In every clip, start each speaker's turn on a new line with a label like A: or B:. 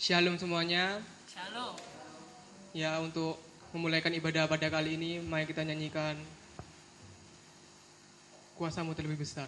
A: Shalom semuanya.
B: Shalom.
A: Ya, untuk memulaikan ibadah pada kali ini, mari kita nyanyikan Kuasamu Terlebih Besar.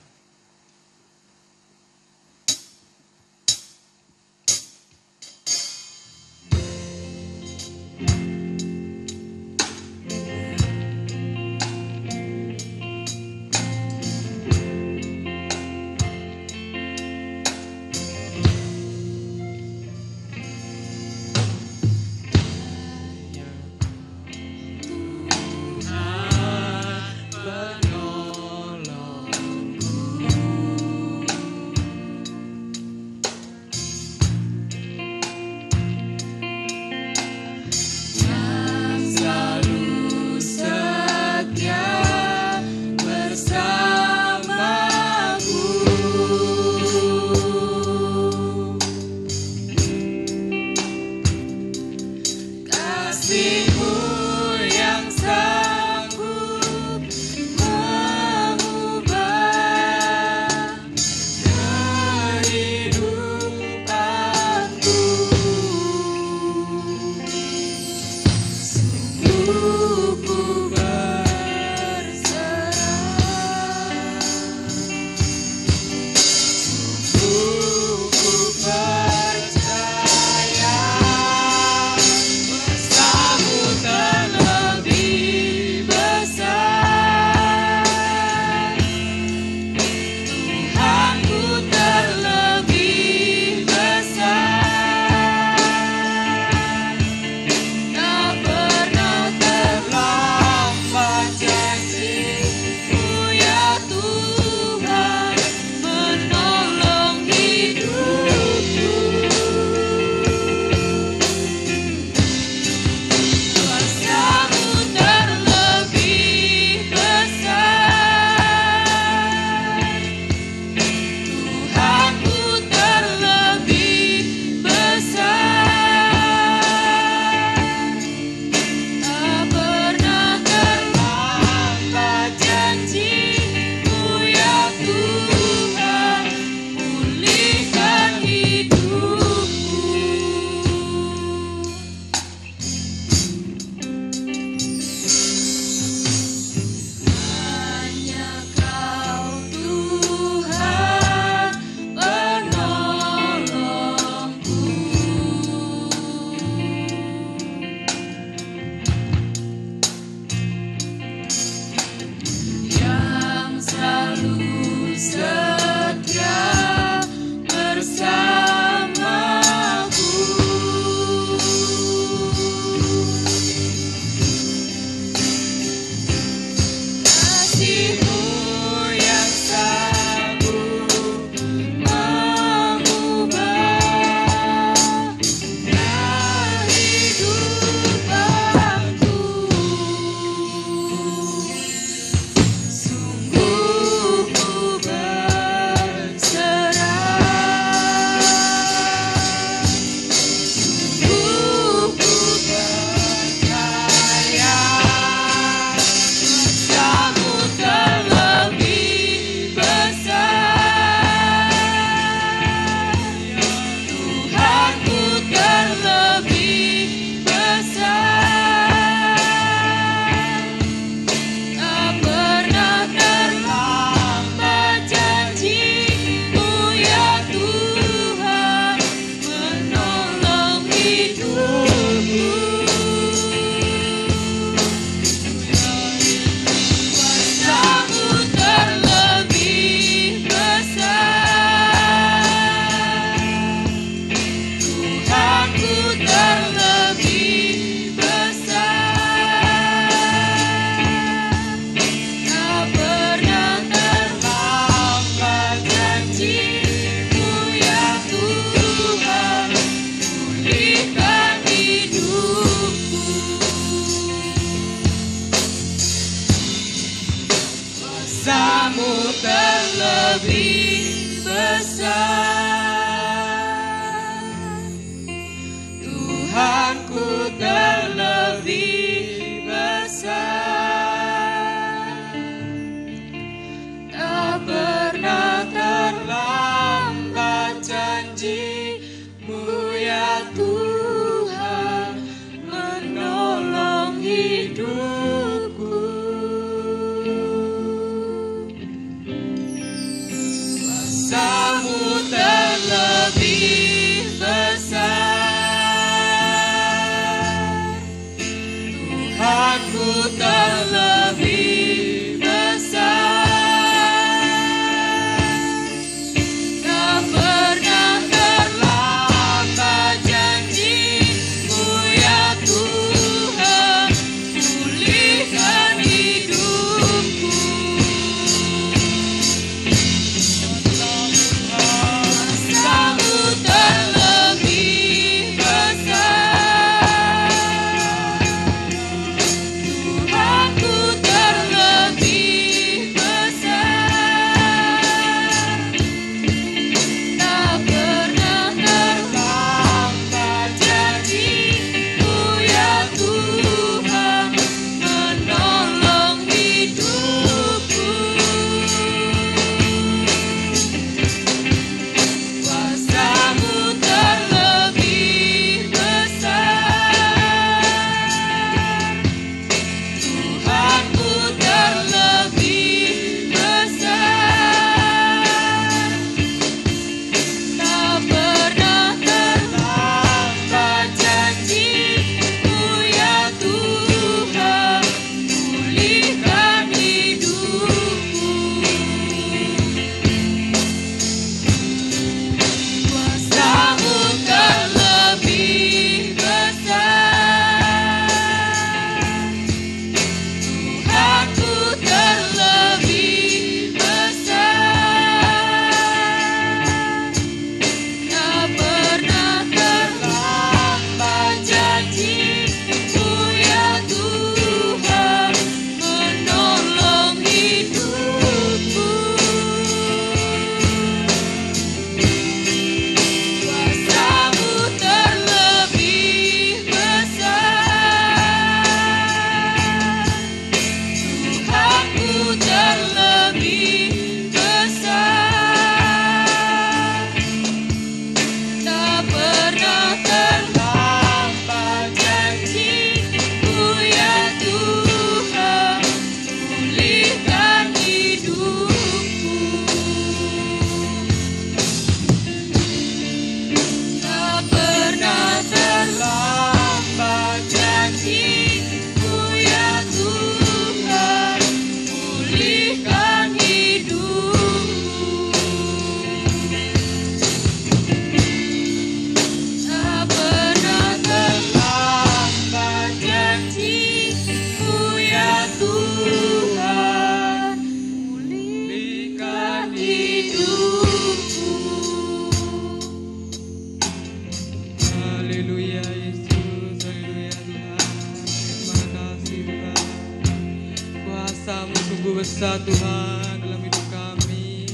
A: sungguh besar Tuhan dalam hidup kami.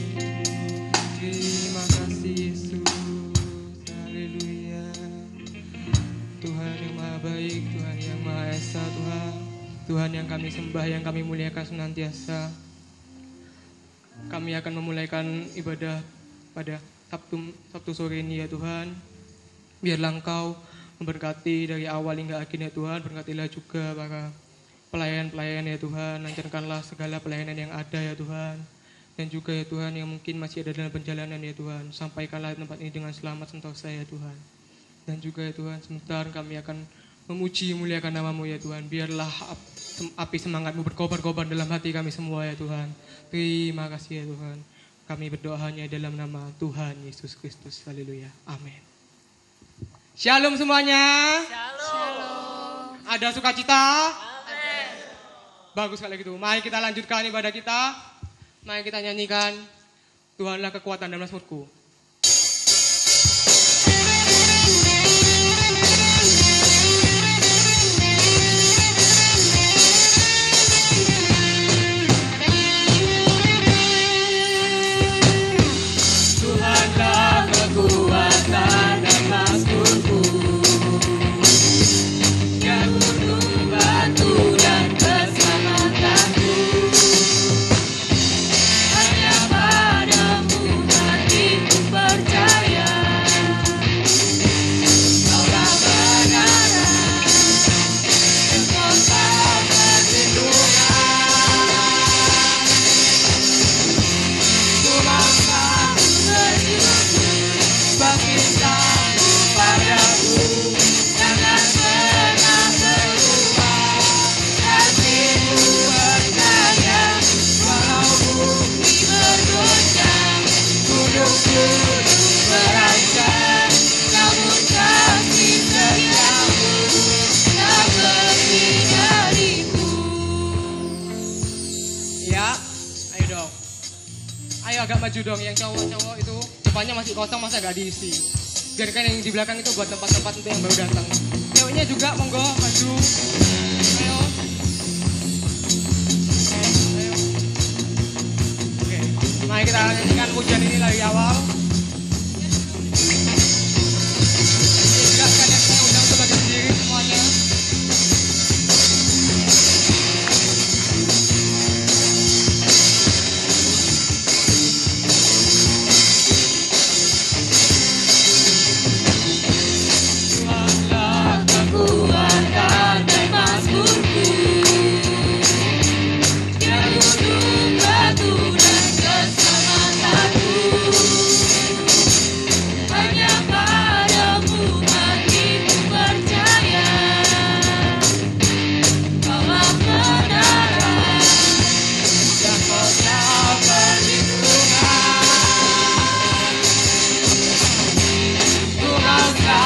A: Terima kasih Yesus. Haleluya. Tuhan yang maha baik, Tuhan yang maha esa, Tuhan. Tuhan yang kami sembah, yang kami muliakan senantiasa. Kami akan memulaikan ibadah pada Sabtu sore ini ya Tuhan. Biarlah Engkau memberkati dari awal hingga akhir ya Tuhan. Berkatilah juga para pelayan-pelayan ya Tuhan. Lancarkanlah segala pelayanan yang ada ya Tuhan. Dan juga ya Tuhan yang mungkin masih ada dalam perjalanan ya Tuhan. Sampaikanlah tempat ini dengan selamat sentosa ya Tuhan. Dan juga ya Tuhan, sebentar kami akan memuji muliakan nama-Mu ya Tuhan. Biarlah api semangat-Mu berkobar-kobar dalam hati kami semua ya Tuhan. Terima kasih ya Tuhan. Kami berdoa hanya dalam nama Tuhan Yesus Kristus. Haleluya. Amin. Shalom semuanya.
B: Shalom.
A: Ada sukacita?
B: Amin.
A: Bagus sekali gitu. Mari kita lanjutkan ibadah kita. Mari kita nyanyikan Tuhanlah kekuatan dan mazmurku.
B: Kekuatan dan mazmurku, yang gunung batu dan keselamatanku, hanya padamu hatiku percaya. Kaulah kebenaran, kota perlindungan. Ku bangsa bersyukur sebab cintamu padaku jangan pernah berubah. Hatiku percaya walau bumi bergoncang, gunung-gunung berancam, namun kasih setiamu tak pergi dariku.
A: Ya, ayo dong. Ayo agak maju dong, yang cowok-cowok itu depannya masih kosong, masa gak diisi. Biarkan yang di belakang itu buat tempat-tempat untuk yang baru datang. Ceweknya juga monggo maju. Ayo. Ayo. Oke, mari kita nyanyikan pujian ini dari awal. Ini juga sekalian saya undang untuk berdiri semuanya.
B: Kekuatan dan mazmurku, yang gunung batu dan keselamatanku, hanya padamu hatiku percaya. Kaulah kebenaran dan kota perlindungan. Ku bangsa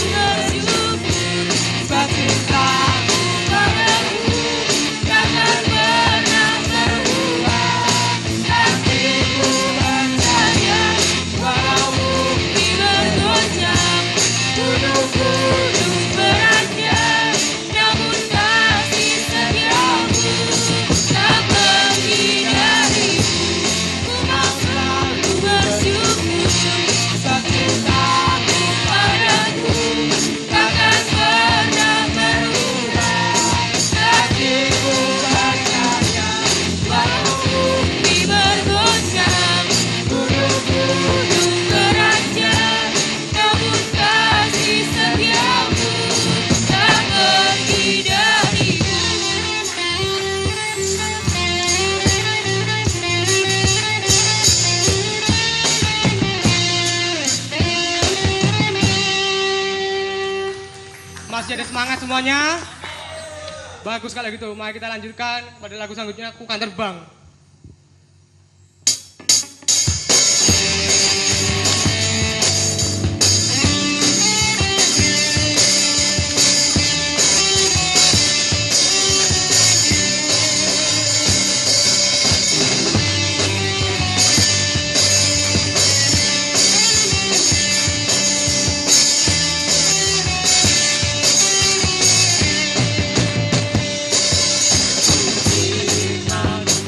B: bersyukur sebab cintamu padaku jangan pernah berubah. Hatiku percaya walau bumi bergoncang, gunung-gunung berancam, namun kasih setiamu tak pergi dariku. Ku mau selalu bersyukur sebab cintamu padaku takkan pernah berubah. Hatiku percaya walau bumi bergoncang, gunung-gunung berancam, namun kasih setiamu tak pergi dariku.
A: Masih ada semangat semuanya? Bagus kalau gitu. Mari kita lanjutkan pada lagu selanjutnya, Ku Kan Terbang.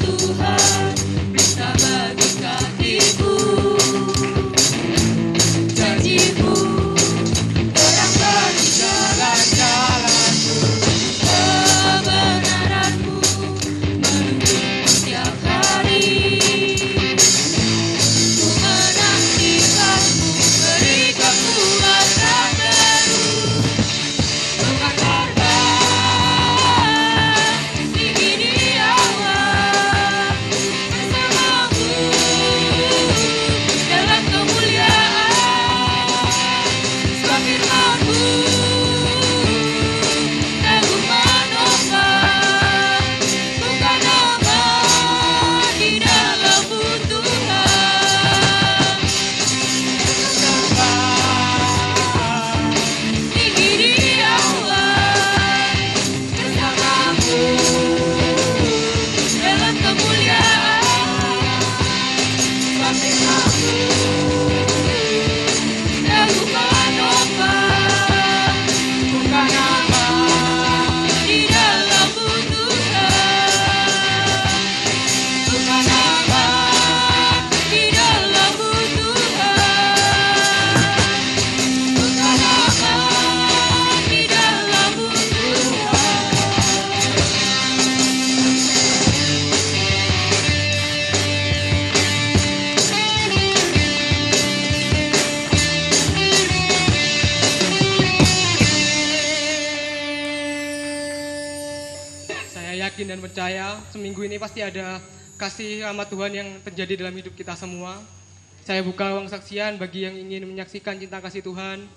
B: Tuhan
A: yakin dan percaya seminggu ini pasti ada kasih rahmat Tuhan yang terjadi dalam hidup kita semua. Saya buka ruang saksian bagi yang ingin menyaksikan cinta kasih Tuhan.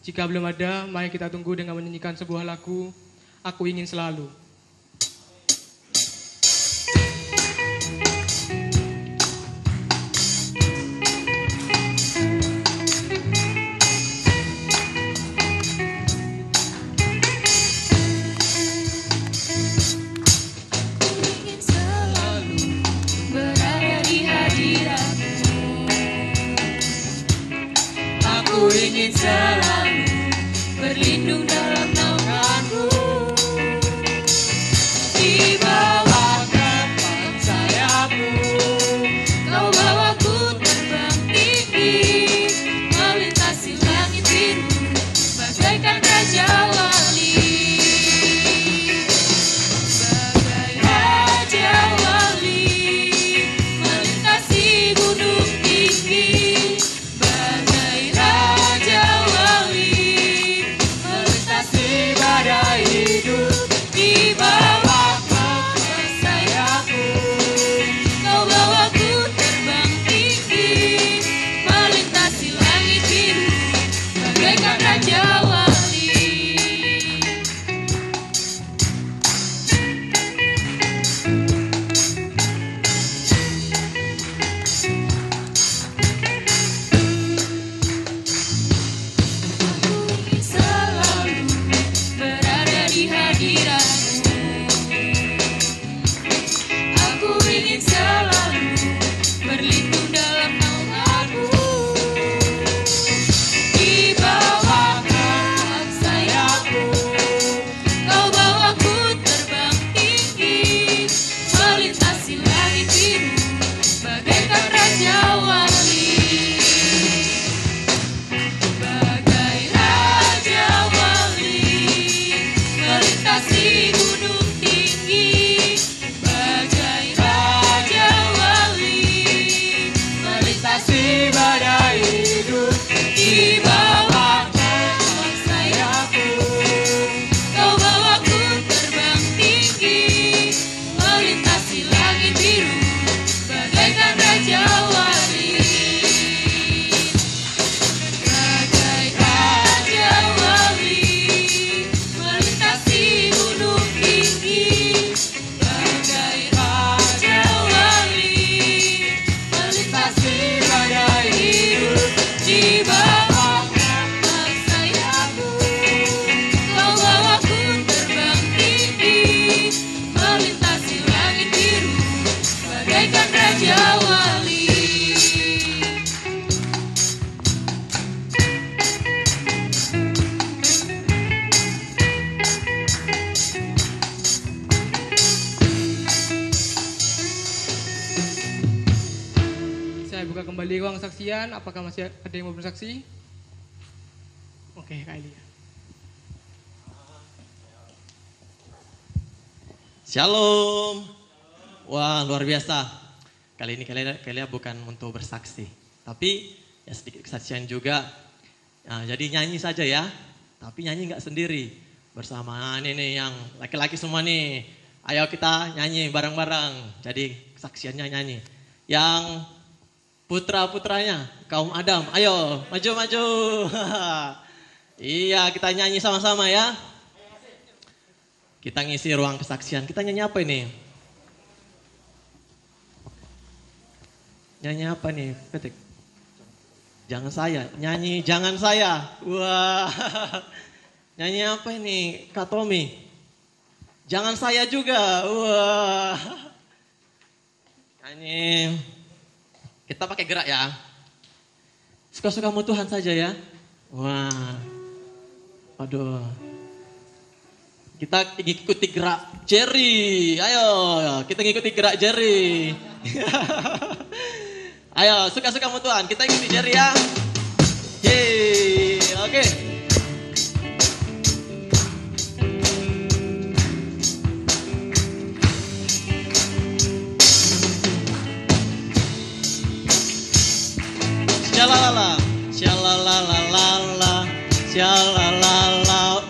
A: Jika belum ada, mari kita tunggu dengan menyanyikan sebuah lagu, Aku Ingin Selalu.
B: Aku ingin selalu berlindung dalam naunganmu, di bawah kepak sayapmu. Kau bawaku terbang tinggi, melintasi langit biru, bagaikan raja wali. Bagai raja wali, melintasi gunung tinggi. Di bawah kepak sayapmu, kau bawaku terbang tinggi, melintasi langit biru, bagaikan raja wali. Aku ingin selalu berada di hadiratmu. Aku ingin selalu berlindung dalam naunganmu, di bawah kepak sayapmu. Kau bawaku terbang tinggi, melintasi langit biru, bagaikan raja wali. Bagai raja wali, melintasi gunung tinggi. Bagai raja wali, melintasi badai hidup. Di bawah kepak sayapmu, kau bawaku terbang tinggi, melintasi langit biru, bagaikan raja wali. Bagai raja wali, melintasi gunung tinggi. Bagai raja wali, melintasi badai hidup. Di bawah kepak sayapmu, kau bawaku terbang tinggi, melintasi langit biru, bagaikan raja wali.
A: Saya buka kembali ruang saksian. Apakah masih ada yang mau bersaksi? Oke, Kak Elia.
C: Shalom. Wah, luar biasa. Kali ini kalian bukan untuk bersaksi, tapi ya sedikit kesaksian juga. Nah, jadi nyanyi saja ya, tapi nyanyi nggak sendiri. Bersama ini nih yang laki-laki semua nih. Ayo kita nyanyi bareng-bareng. Jadi kesaksiannya nyanyi. Yang putra-putranya, kaum Adam, ayo maju-maju. Iya, kita nyanyi sama-sama ya. Kita ngisi ruang kesaksian. Kita nyanyi apa ini? Nyanyi apa nih, Petik? Jangan saya, nyanyi jangan saya. Wah, nyanyi apa ini, Kak Tommy? Jangan saya juga. Wah, nyanyi. Kita pakai gerak ya. Suka-sukamu Tuhan saja ya. Wah, aduh. Kita ikuti gerak Jerry. Ayo, kita ikuti gerak Jerry. Ayo, suka-sukamu Tuhan. Kita ikuti Jerry ya. Yeay, oke. Shalalala, shalalala, shalalala,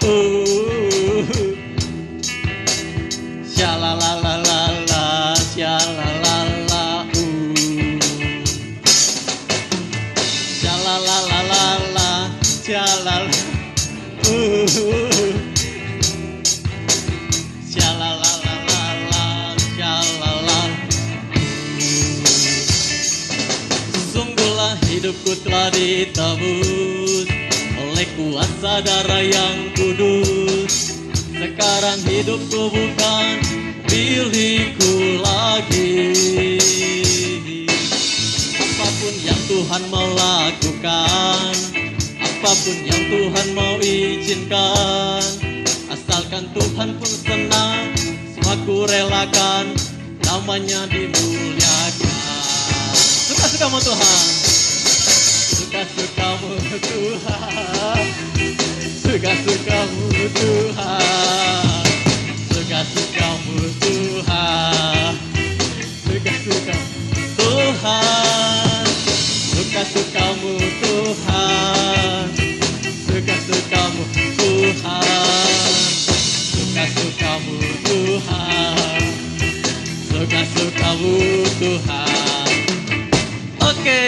C: Syalalalala, syalala. Sungguhlah hidupku telah ditebus oleh kuasa darah yang kudus. Sekarang hidupku bukan milikku lagi. Apapun yang Tuhan mau lakukan, apapun yang Tuhan mau izinkan, asalkan Tuhan pun senang, semua ku relakan, namanya dimuliakan. Suka-sukamu Tuhan, suka-sukamu Tuhan, suka-sukamu Tuhan, suka-sukamu Tuhan, suka-sukamu Tuhan, suka-sukamu Tuhan, suka-sukamu Tuhan, suka-sukamu Tuhan, suka-sukamu Tuhan. Oke,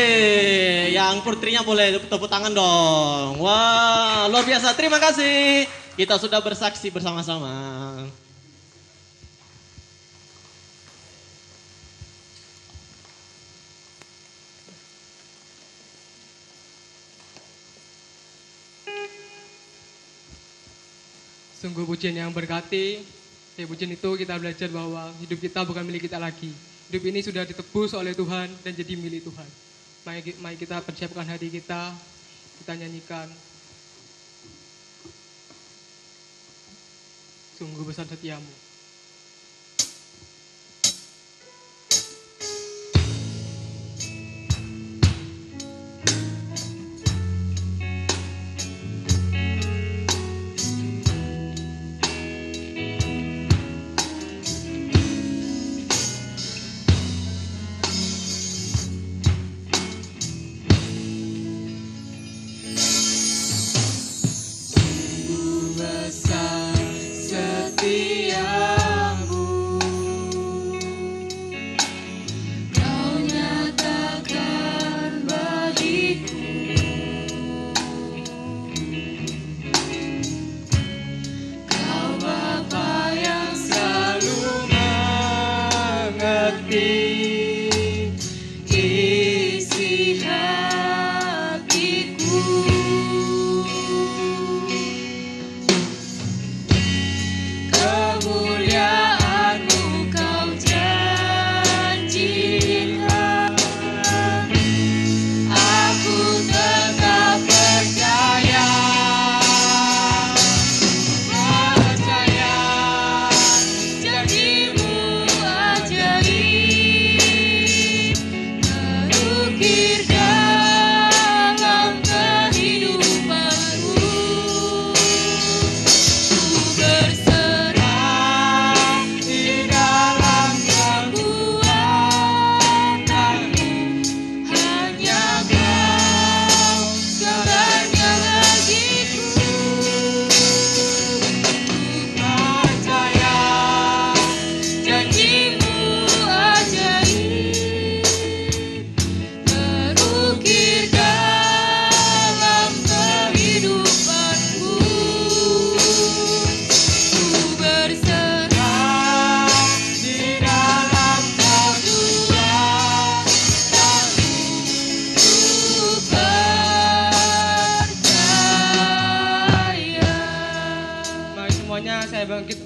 C: yang putrinya boleh tepuk tangan dong. Wah, luar biasa. Terima kasih. Kita sudah bersaksi bersama-sama.
A: Sungguh pujian yang berkati. Dari pujian itu kita belajar bahwa hidup kita bukan milik kita lagi. Hidup ini sudah ditebus oleh Tuhan dan jadi milik Tuhan. Mari kita persiapkan hati kita nyanyikan. Sungguh besar setiamu.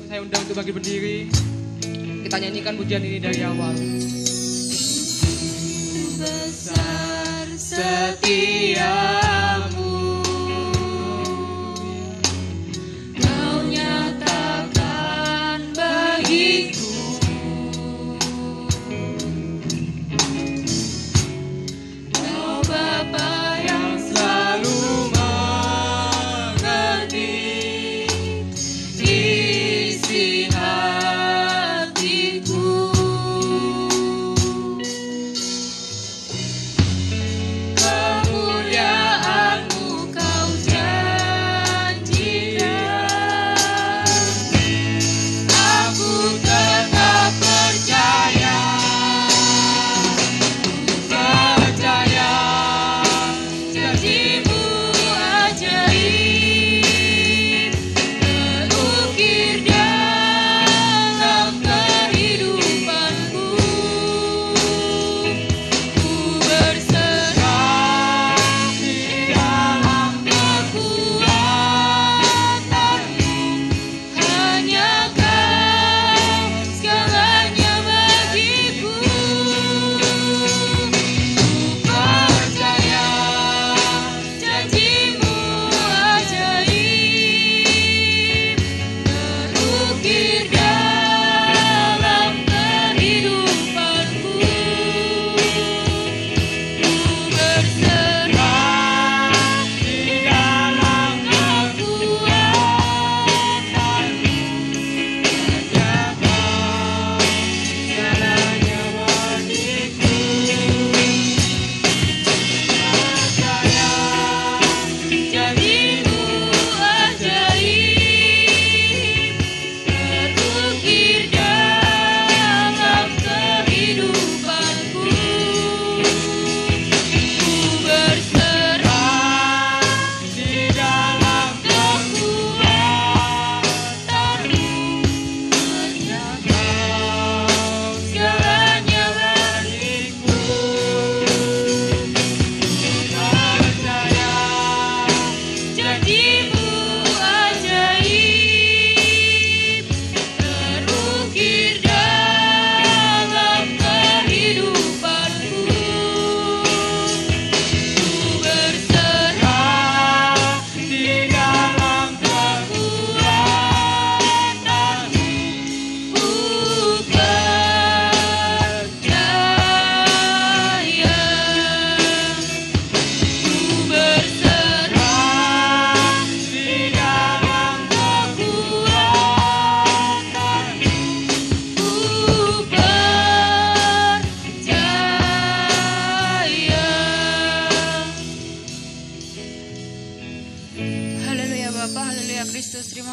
A: Saya undang untuk bagi berdiri. Kita nyanyikan pujian ini dari awal.
B: Besar setiamu, Kau nyatakan bagiku. Kau Bapa yang selalu mengerti isi hatiku. Kemuliaan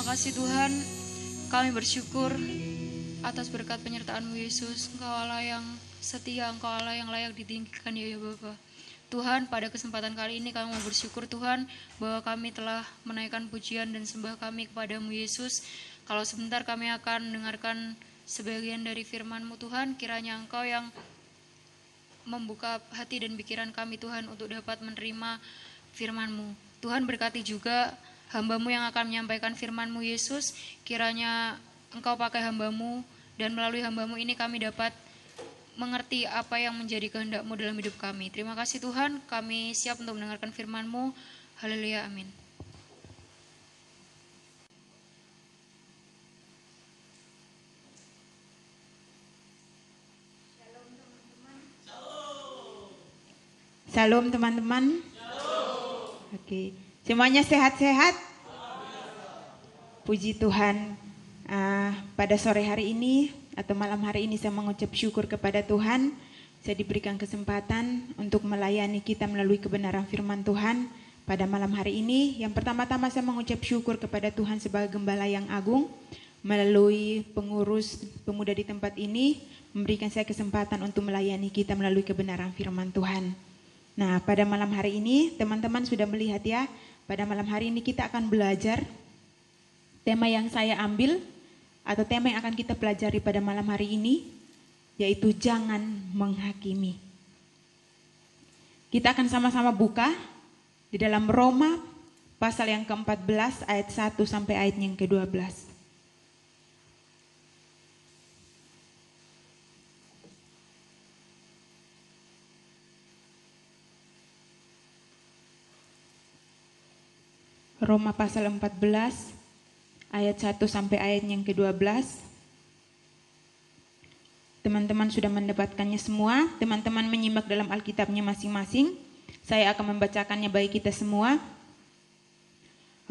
B: Terima kasih Tuhan, kami bersyukur atas berkat penyertaan-Mu Yesus. Engkau Allah yang setia, Engkau Allah yang layak ditinggikan ya Bapa. Tuhan, pada kesempatan kali ini kami mau bersyukur Tuhan bahwa kami telah menaikkan pujian dan sembah kami kepadamu Yesus. Kalau sebentar kami akan mendengarkan sebagian dari firman-Mu Tuhan, kiranya Engkau yang membuka hati dan pikiran kami Tuhan untuk dapat menerima firman-Mu. Tuhan berkati juga hamba-Mu yang akan menyampaikan firman-Mu Yesus, kiranya Engkau pakai hamba-Mu dan melalui hamba-Mu ini kami dapat mengerti apa yang menjadi kehendak-Mu dalam hidup kami. Terima kasih Tuhan, kami siap untuk mendengarkan firman-Mu. Haleluya, amin.
D: Shalom teman-teman. Oke, semuanya sehat-sehat? Puji Tuhan. Pada sore hari ini atau malam hari ini saya mengucap syukur kepada Tuhan. Saya diberikan kesempatan untuk melayani kita melalui kebenaran firman Tuhan pada malam hari ini. Yang pertama-tama saya mengucap syukur kepada Tuhan sebagai gembala yang agung, melalui pengurus pemuda di tempat ini memberikan saya kesempatan untuk melayani kita melalui kebenaran firman Tuhan. Nah, pada malam hari ini teman-teman sudah melihat ya, pada malam hari ini kita akan belajar tema yang saya ambil atau tema yang akan kita pelajari pada malam hari ini, yaitu jangan menghakimi. Kita akan sama-sama buka di dalam Roma pasal yang ke-14 ayat 1 sampai ayat yang ke-12. Roma pasal 14 ayat 1 sampai ayat yang ke-12. Teman-teman sudah mendapatkannya semua. Teman-teman menyimak dalam Alkitabnya masing-masing. Saya akan membacakannya bagi kita semua.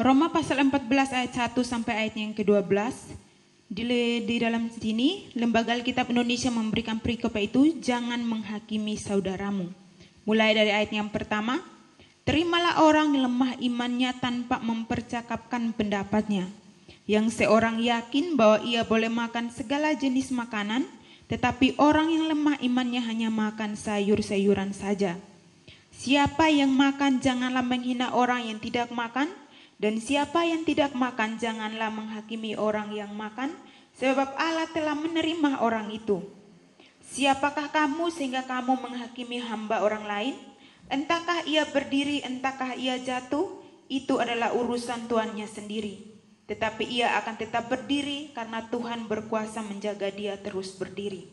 D: Roma pasal 14 ayat 1 sampai ayat yang ke-12. Di dalam sini, Lembaga Alkitab Indonesia memberikan perikop itu, jangan menghakimi saudaramu. Mulai dari ayat yang pertama, terimalah orang yang lemah imannya tanpa mempercakapkan pendapatnya. Yang seorang yakin bahwa ia boleh makan segala jenis makanan, tetapi orang yang lemah imannya hanya makan sayur-sayuran saja. Siapa yang makan janganlah menghina orang yang tidak makan, dan siapa yang tidak makan janganlah menghakimi orang yang makan, sebab Allah telah menerima orang itu. Siapakah kamu sehingga kamu menghakimi hamba orang lain? Entahkah ia berdiri, entahkah ia jatuh, itu adalah urusan tuannya sendiri. Tetapi ia akan tetap berdiri karena Tuhan berkuasa menjaga dia terus berdiri.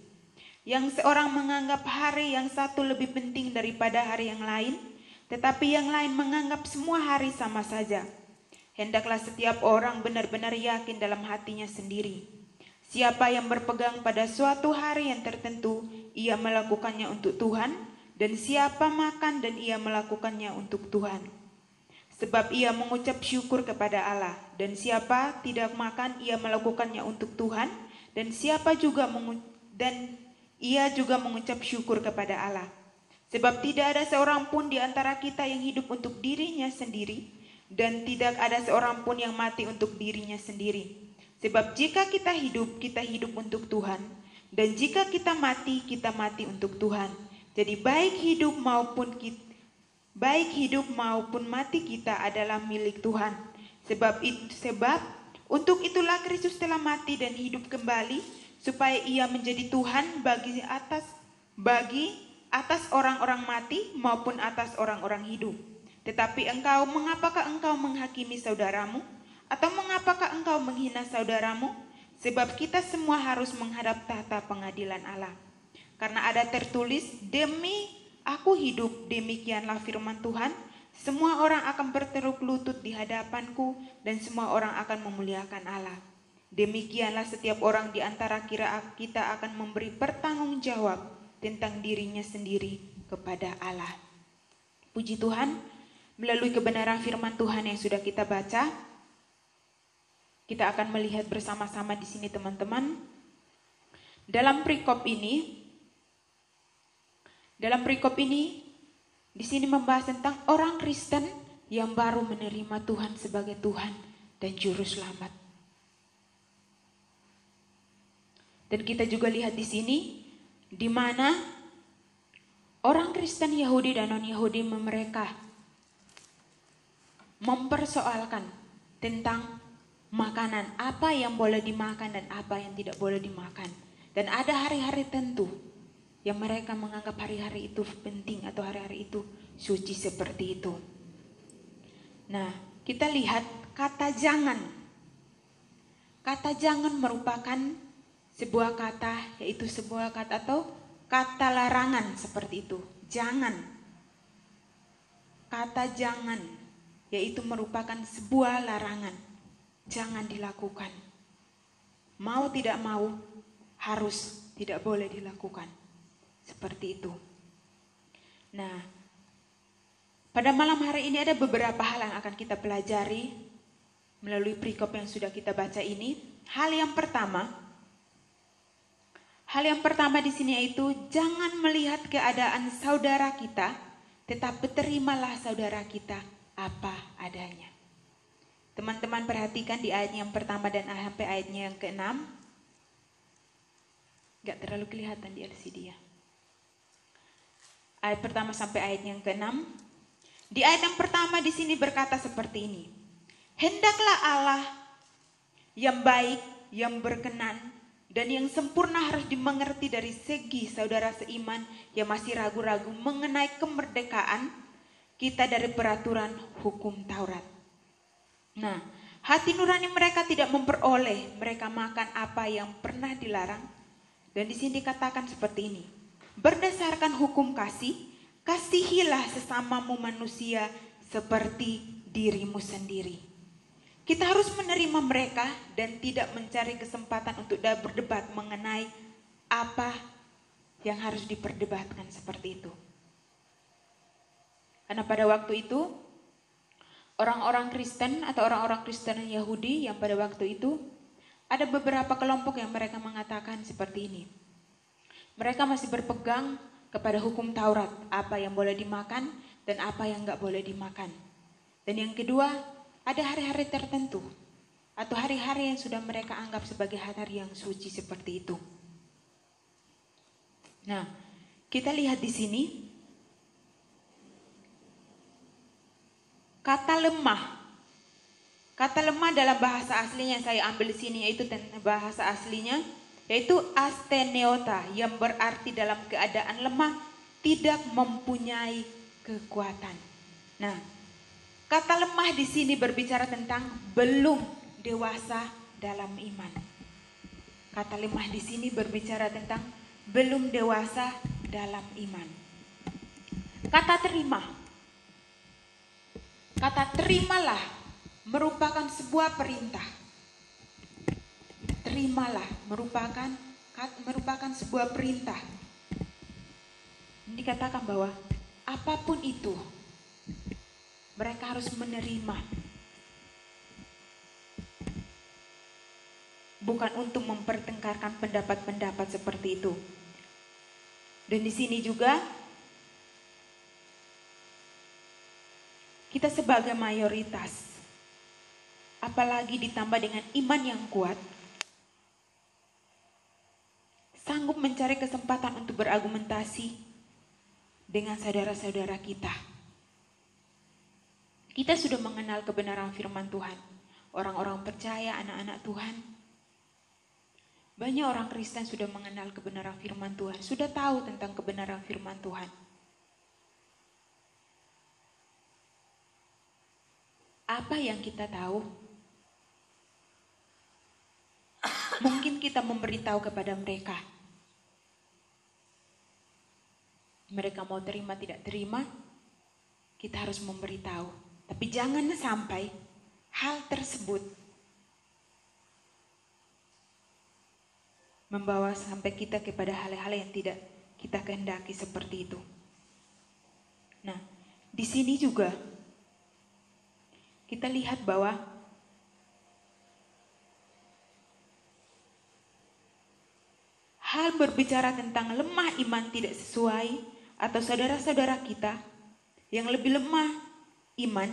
D: Yang seorang menganggap hari yang satu lebih penting daripada hari yang lain, tetapi yang lain menganggap semua hari sama saja. Hendaklah setiap orang benar-benar yakin dalam hatinya sendiri. Siapa yang berpegang pada suatu hari yang tertentu, ia melakukannya untuk Tuhan, dan siapa makan dan ia melakukannya untuk Tuhan. Sebab ia mengucap syukur kepada Allah, dan siapa tidak makan ia melakukannya untuk Tuhan, dan ia juga mengucap syukur kepada Allah. Sebab tidak ada seorang pun di antara kita yang hidup untuk dirinya sendiri, dan tidak ada seorang pun yang mati untuk dirinya sendiri. Sebab jika kita hidup untuk Tuhan, dan jika kita mati untuk Tuhan. Jadi baik hidup maupun mati kita adalah milik Tuhan. Sebab untuk itulah Kristus telah mati dan hidup kembali, supaya ia menjadi Tuhan bagi atas orang-orang mati maupun atas orang-orang hidup. Tetapi mengapakah engkau menghakimi saudaramu? Atau mengapakah engkau menghina saudaramu? Sebab kita semua harus menghadap tahta pengadilan Allah. Karena ada tertulis, demi aku hidup, demikianlah firman Tuhan. Semua orang akan berteruk lutut di hadapanku, dan semua orang akan memuliakan Allah. Demikianlah setiap orang di antara kita akan memberi pertanggungjawab tentang dirinya sendiri kepada Allah. Puji Tuhan, melalui kebenaran firman Tuhan yang sudah kita baca, kita akan melihat bersama-sama di sini teman-teman. Dalam perikop ini di sini membahas tentang orang Kristen yang baru menerima Tuhan sebagai Tuhan dan Juru Selamat. Dan kita juga lihat di sini di mana orang Kristen Yahudi dan non-Yahudi mereka mempersoalkan tentang makanan, apa yang boleh dimakan dan apa yang tidak boleh dimakan. Dan ada hari-hari tentu yang mereka menganggap hari-hari itu penting atau hari-hari itu suci seperti itu. Nah, kita lihat kata jangan. Kata jangan merupakan sebuah kata, yaitu sebuah kata atau kata larangan seperti itu. Jangan. Kata jangan, yaitu merupakan sebuah larangan. Jangan dilakukan. Mau tidak mau, harus tidak boleh dilakukan. Seperti itu. Nah, pada malam hari ini ada beberapa hal yang akan kita pelajari melalui perikop yang sudah kita baca ini. Hal yang pertama di sini yaitu jangan melihat keadaan saudara kita, tetapi terimalah saudara kita apa adanya. Teman-teman perhatikan di ayat yang pertama dan sampai ayatnya yang ke-6. Gak terlalu kelihatan di LCD ya. Ayat pertama sampai ayat yang ke-6. Di ayat yang pertama di sini berkata seperti ini. Hendaklah Allah yang baik, yang berkenan, dan yang sempurna harus dimengerti dari segi saudara seiman yang masih ragu-ragu mengenai kemerdekaan kita dari peraturan hukum Taurat. Nah, hati nurani mereka tidak memperoleh mereka makan apa yang pernah dilarang. Dan di sini dikatakan seperti ini. Berdasarkan hukum kasih, kasihilah sesamamu manusia seperti dirimu sendiri. Kita harus menerima mereka dan tidak mencari kesempatan untuk berdebat mengenai apa yang harus diperdebatkan seperti itu. Karena pada waktu itu, orang-orang Kristen atau orang-orang Kristen Yahudi yang pada waktu itu, ada beberapa kelompok yang mereka mengatakan seperti ini. Mereka masih berpegang kepada hukum Taurat, apa yang boleh dimakan dan apa yang enggak boleh dimakan. Dan yang kedua, ada hari-hari tertentu atau hari-hari yang sudah mereka anggap sebagai hari yang suci seperti itu. Nah, kita lihat di sini kata lemah. Kata lemah dalam bahasa aslinya yang saya ambil di sini yaitu bahasa aslinya yaitu asteneota yang berarti dalam keadaan lemah, tidak mempunyai kekuatan. Nah, kata lemah di sini berbicara tentang belum dewasa dalam iman. Kata lemah di sini berbicara tentang belum dewasa dalam iman. Kata terima. Kata terimalah merupakan sebuah perintah. Terimalah merupakan sebuah perintah. Dikatakan bahwa apapun itu mereka harus menerima. Bukan untuk mempertengkarkan pendapat-pendapat seperti itu. Dan di sini juga kita sebagai mayoritas, apalagi ditambah dengan iman yang kuat, sanggup mencari kesempatan untuk berargumentasi dengan saudara-saudara kita. Kita sudah mengenal kebenaran firman Tuhan. Orang-orang percaya, anak-anak Tuhan. Banyak orang Kristen sudah mengenal kebenaran firman Tuhan. Sudah tahu tentang kebenaran firman Tuhan. Apa yang kita tahu? Mungkin kita memberitahu kepada mereka. Mereka mau terima tidak terima, kita harus memberitahu. Tapi jangan sampai hal tersebut membawa sampai kita kepada hal-hal yang tidak kita kehendaki seperti itu. Nah, di sini juga kita lihat bahwa hal berbicara tentang lemah iman tidak sesuai atau saudara-saudara kita yang lebih lemah iman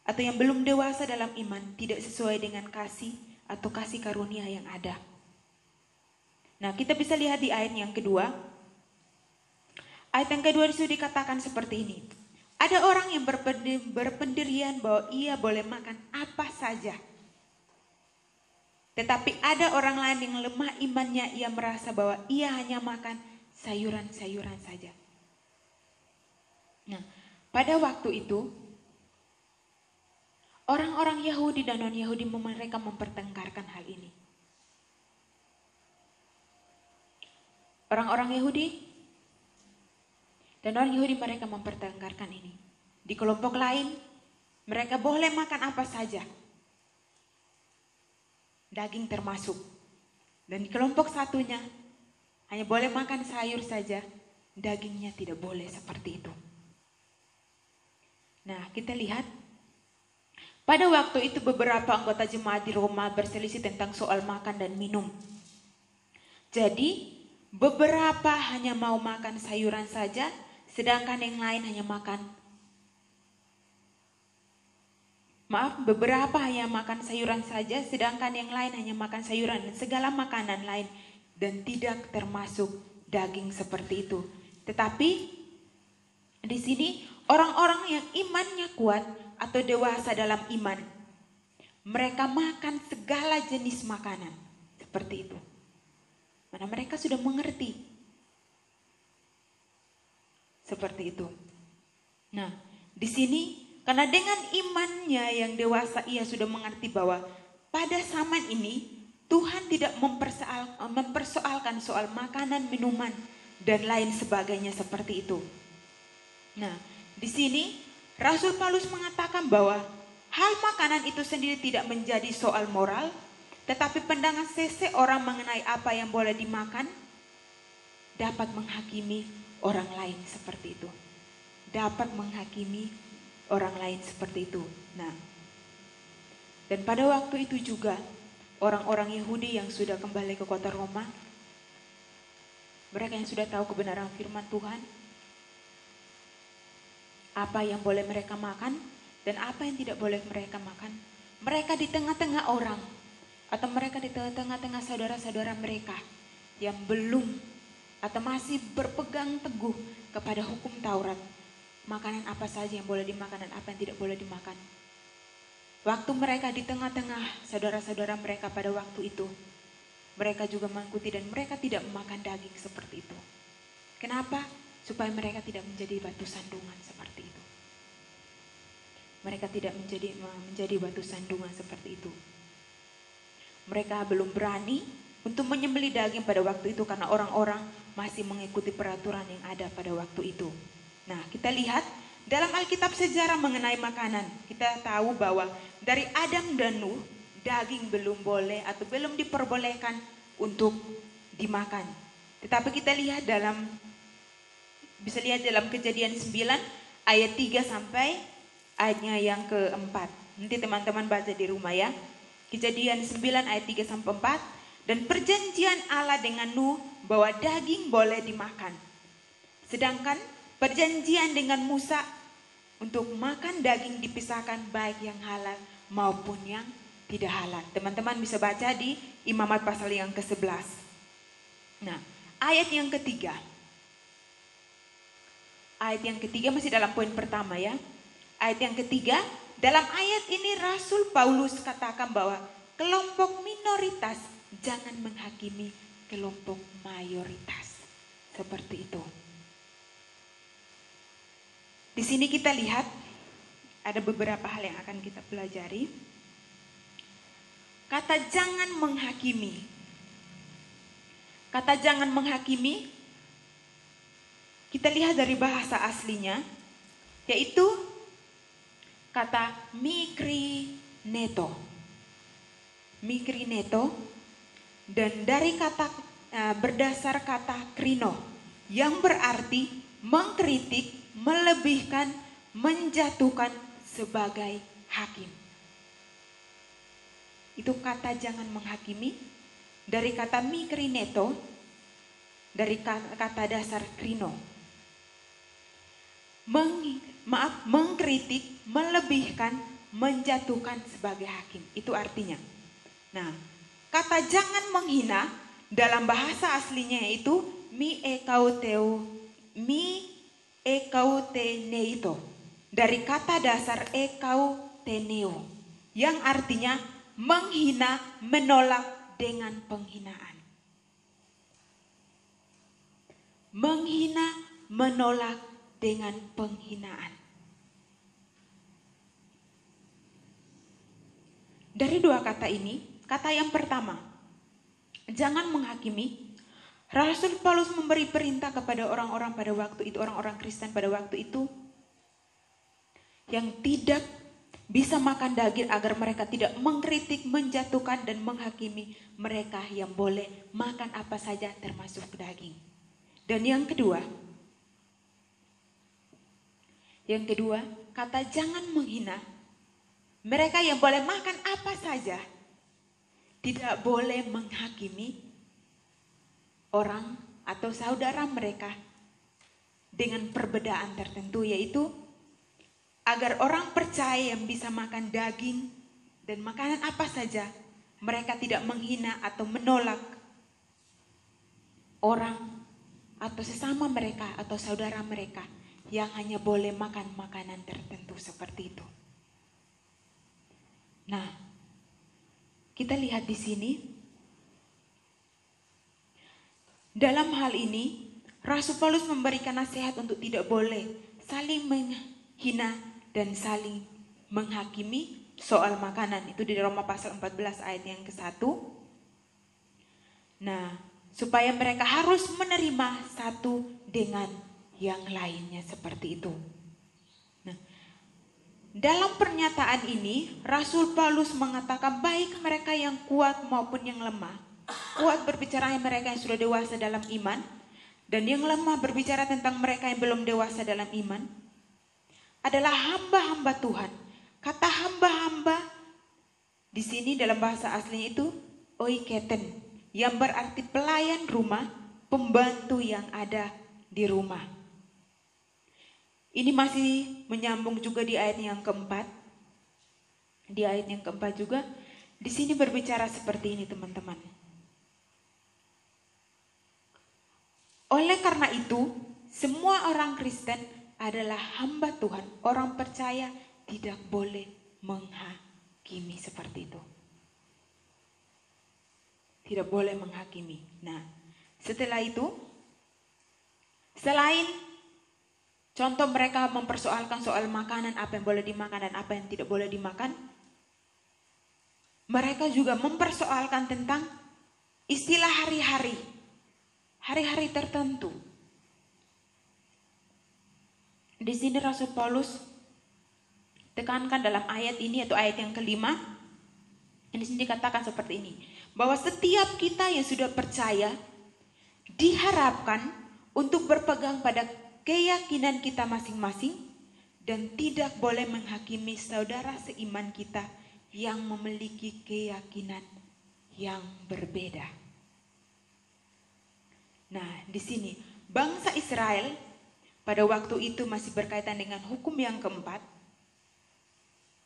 D: atau yang belum dewasa dalam iman tidak sesuai dengan kasih atau kasih karunia yang ada. Nah, kita bisa lihat di ayat yang kedua. Ayat yang kedua disitu dikatakan seperti ini. Ada orang yang berpendirian bahwa ia boleh makan apa saja. Tetapi ada orang lain yang lemah imannya, ia merasa bahwa ia hanya makan sayuran-sayuran saja. Nah, pada waktu itu, orang-orang Yahudi dan non-Yahudi mereka mempertengkarkan hal ini. Orang-orang Yahudi dan non-Yahudi mereka mempertengkarkan ini. Di kelompok lain, mereka boleh makan apa saja. Daging termasuk. Dan di kelompok satunya, hanya boleh makan sayur saja, dagingnya tidak boleh seperti itu. Nah, kita lihat pada waktu itu beberapa anggota jemaat di Roma berselisih tentang soal makan dan minum. Jadi, beberapa hanya mau makan sayuran saja, sedangkan yang lain hanya beberapa hanya makan sayuran saja, sedangkan yang lain hanya makan sayuran dan segala makanan lain dan tidak termasuk daging seperti itu. Tetapi di sini orang-orang yang imannya kuat atau dewasa dalam iman, mereka makan segala jenis makanan seperti itu. Mana mereka sudah mengerti seperti itu. Nah, di sini karena dengan imannya yang dewasa ia sudah mengerti bahwa pada zaman ini Tuhan tidak mempersoalkan soal makanan, minuman dan lain sebagainya seperti itu. Nah, di sini Rasul Paulus mengatakan bahwa hal makanan itu sendiri tidak menjadi soal moral, tetapi pandangan seseorang mengenai apa yang boleh dimakan dapat menghakimi orang lain seperti itu. Dapat menghakimi orang lain seperti itu. Nah, dan pada waktu itu juga orang-orang Yahudi yang sudah kembali ke kota Roma, mereka yang sudah tahu kebenaran firman Tuhan, apa yang boleh mereka makan dan apa yang tidak boleh mereka makan. Mereka di tengah-tengah orang atau mereka di tengah-tengah saudara-saudara mereka yang belum atau masih berpegang teguh kepada hukum Taurat. Makanan apa saja yang boleh dimakan dan apa yang tidak boleh dimakan. Waktu mereka di tengah-tengah saudara-saudara mereka pada waktu itu, mereka juga mengikuti dan mereka tidak memakan daging seperti itu. Kenapa? Supaya mereka tidak menjadi batu sandungan seperti itu. Mereka tidak menjadi batu sandungan seperti itu. Mereka belum berani untuk menyembelih daging pada waktu itu karena orang-orang masih mengikuti peraturan yang ada pada waktu itu. Nah, kita lihat dalam Alkitab sejarah mengenai makanan. Kita tahu bahwa dari Adam dan Nuh, daging belum boleh atau belum diperbolehkan untuk dimakan. Tetapi kita lihat bisa lihat dalam Kejadian 9 ayat 3 sampai ayatnya yang keempat. Nanti teman-teman baca di rumah ya. Kejadian 9 ayat 3 sampai 4. Dan perjanjian Allah dengan Nuh bahwa daging boleh dimakan. Sedangkan perjanjian dengan Musa untuk makan daging dipisahkan baik yang halal maupun yang tidak halal. Teman-teman bisa baca di Imamat pasal yang ke-11. Nah, ayat yang ketiga. Ayat yang ketiga masih dalam poin pertama ya. Ayat yang ketiga, dalam ayat ini Rasul Paulus katakan bahwa kelompok minoritas jangan menghakimi kelompok mayoritas. Seperti itu. Di sini kita lihat ada beberapa hal yang akan kita pelajari. Kata jangan menghakimi. Kata jangan menghakimi, kita lihat dari bahasa aslinya, yaitu kata mikrineto. Mikrineto, dan dari kata berdasar kata krino, yang berarti mengkritik, melebihkan, menjatuhkan sebagai hakim. Itu kata jangan menghakimi dari kata mikrineto, dari kata dasar krino. Mengkritik, melebihkan, menjatuhkan sebagai hakim. Itu artinya. Nah, kata jangan menghina dalam bahasa aslinya yaitu mi ekauteneito, dari kata dasar ekauteneo yang artinya menghina, menolak dengan penghinaan. Menghina, menolak dengan penghinaan. Dari dua kata ini, kata yang pertama, jangan menghakimi. Rasul Paulus memberi perintah kepada orang-orang pada waktu itu, orang-orang Kristen pada waktu itu, yang tidak bisa makan daging agar mereka tidak mengkritik, menjatuhkan, dan menghakimi mereka yang boleh makan apa saja termasuk daging. Dan yang kedua, kata jangan menghina. Mereka yang boleh makan apa saja, tidak boleh menghakimi orang atau saudara mereka dengan perbedaan tertentu, yaitu agar orang percaya yang bisa makan daging dan makanan apa saja, mereka tidak menghina atau menolak orang atau sesama mereka atau saudara mereka yang hanya boleh makan makanan tertentu seperti itu. Nah, kita lihat di sini, dalam hal ini Rasul Paulus memberikan nasihat untuk tidak boleh saling menghina dan saling menghakimi soal makanan. Itu di Roma pasal 14 ayat yang ke-1. Nah, supaya mereka harus menerima satu dengan yang lainnya seperti itu. Nah, dalam pernyataan ini Rasul Paulus mengatakan baik mereka yang kuat maupun yang lemah. Kuat berbicara mereka yang sudah dewasa dalam iman, dan yang lemah berbicara tentang mereka yang belum dewasa dalam iman, adalah hamba-hamba Tuhan. Kata hamba-hamba di sini dalam bahasa aslinya itu oiketen, yang berarti pelayan rumah, pembantu yang ada di rumah. Ini masih menyambung juga di ayat yang keempat. Di ayat yang keempat juga di sini berbicara seperti ini, teman-teman. Oleh karena itu, semua orang Kristen adalah hamba Tuhan. Orang percaya tidak boleh menghakimi seperti itu. Tidak boleh menghakimi. Nah, setelah itu, selain contoh mereka mempersoalkan soal makanan, apa yang boleh dimakan dan apa yang tidak boleh dimakan, mereka juga mempersoalkan tentang istilah hari-hari. Hari-hari tertentu. Di sini Rasul Paulus tekankan dalam ayat ini atau ayat yang kelima, di sini dikatakan seperti ini, bahwa setiap kita yang sudah percaya diharapkan untuk berpegang pada keyakinan kita masing-masing dan tidak boleh menghakimi saudara seiman kita yang memiliki keyakinan yang berbeda. Nah, di sini bangsa Israel pada waktu itu masih berkaitan dengan hukum yang keempat.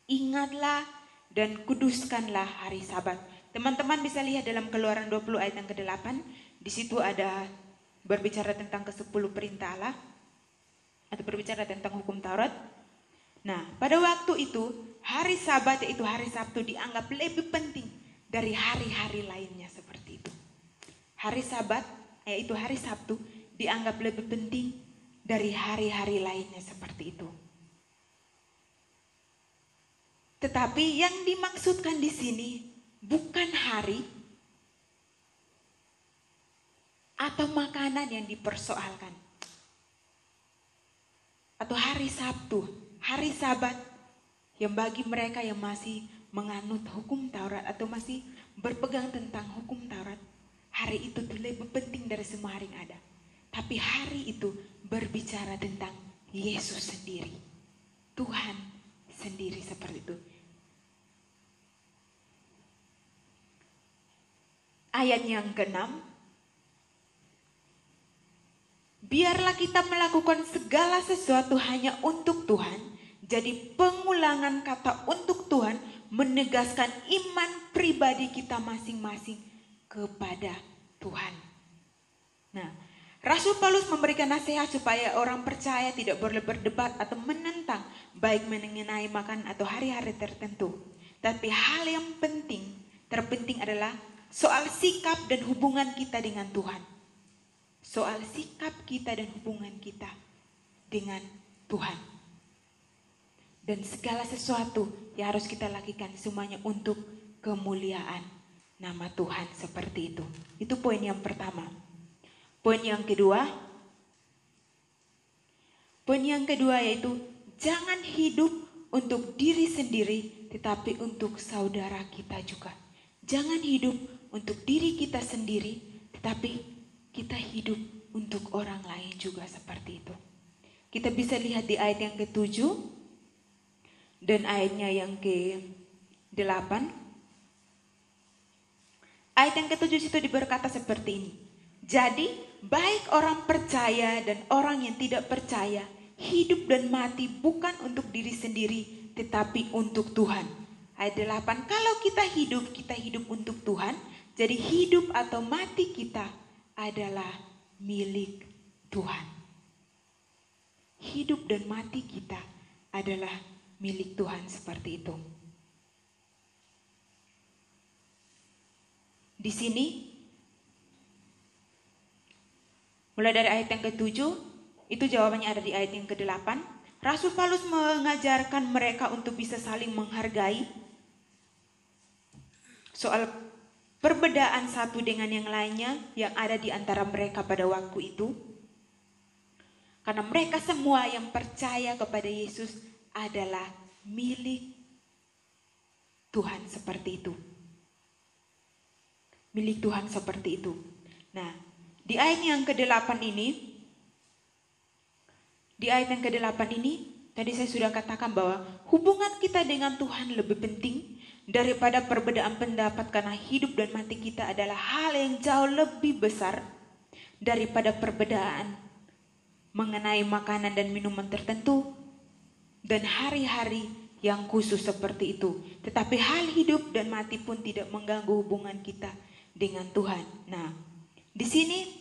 D: Ingatlah dan kuduskanlah hari Sabat. Teman-teman bisa lihat dalam Keluaran 20 ayat yang ke-8. Di situ ada berbicara tentang ke-10 perintah Allah atau berbicara tentang hukum Taurat. Nah, pada waktu itu hari Sabat yaitu hari Sabtu dianggap lebih penting dari hari-hari lainnya seperti itu. Hari Sabat yaitu hari Sabtu dianggap lebih penting dari hari-hari lainnya seperti itu. Tetapi yang dimaksudkan di sini bukan hari atau makanan yang dipersoalkan. Atau hari Sabtu, hari Sabat yang bagi mereka yang masih menganut hukum Taurat atau masih berpegang tentang hukum Taurat, hari itu tuh lebih penting dari semua hari yang ada. Tapi hari itu berbicara tentang Yesus sendiri. Tuhan sendiri seperti itu. Ayat yang ke-6. Biarlah kita melakukan segala sesuatu hanya untuk Tuhan. Jadi pengulangan kata untuk Tuhan menegaskan iman pribadi kita masing-masing kepada Tuhan. Nah, Rasul Paulus memberikan nasihat supaya orang percaya tidak boleh berdebat atau menentang baik mengenai makan atau hari-hari tertentu. Tapi hal yang terpenting adalah soal sikap dan hubungan kita dengan Tuhan. Soal sikap kita dan hubungan kita dengan Tuhan. Dan segala sesuatu yang harus kita lakukan semuanya untuk kemuliaan nama Tuhan seperti itu. Itu poin yang pertama. Poin yang kedua yaitu jangan hidup untuk diri sendiri tetapi untuk saudara kita juga. Jangan hidup untuk diri kita sendiri tetapi kita hidup untuk orang lain juga seperti itu. Kita bisa lihat di ayat yang ke-7 dan ayatnya yang ke-8. Ayat yang ke-7 itu berkata seperti ini. Jadi baik orang percaya dan orang yang tidak percaya hidup dan mati bukan untuk diri sendiri tetapi untuk Tuhan. Ayat 8, kalau kita hidup untuk Tuhan. Jadi hidup atau mati kita adalah milik Tuhan. Hidup dan mati kita adalah milik Tuhan seperti itu. Di sini mulai dari ayat yang ke-7, itu jawabannya ada di ayat yang ke-8. Rasul Paulus mengajarkan mereka untuk bisa saling menghargai soal perbedaan satu dengan yang lainnya yang ada di antara mereka pada waktu itu. Karena mereka semua yang percaya kepada Yesus adalah milik Tuhan seperti itu. Milik Tuhan seperti itu. Nah, di ayat yang ke-8 ini, tadi saya sudah katakan bahwa hubungan kita dengan Tuhan lebih penting daripada perbedaan pendapat karena hidup dan mati kita adalah hal yang jauh lebih besar daripada perbedaan mengenai makanan dan minuman tertentu dan hari-hari yang khusus seperti itu. Tetapi hal hidup dan mati pun tidak mengganggu hubungan kita dengan Tuhan. Nah, di sini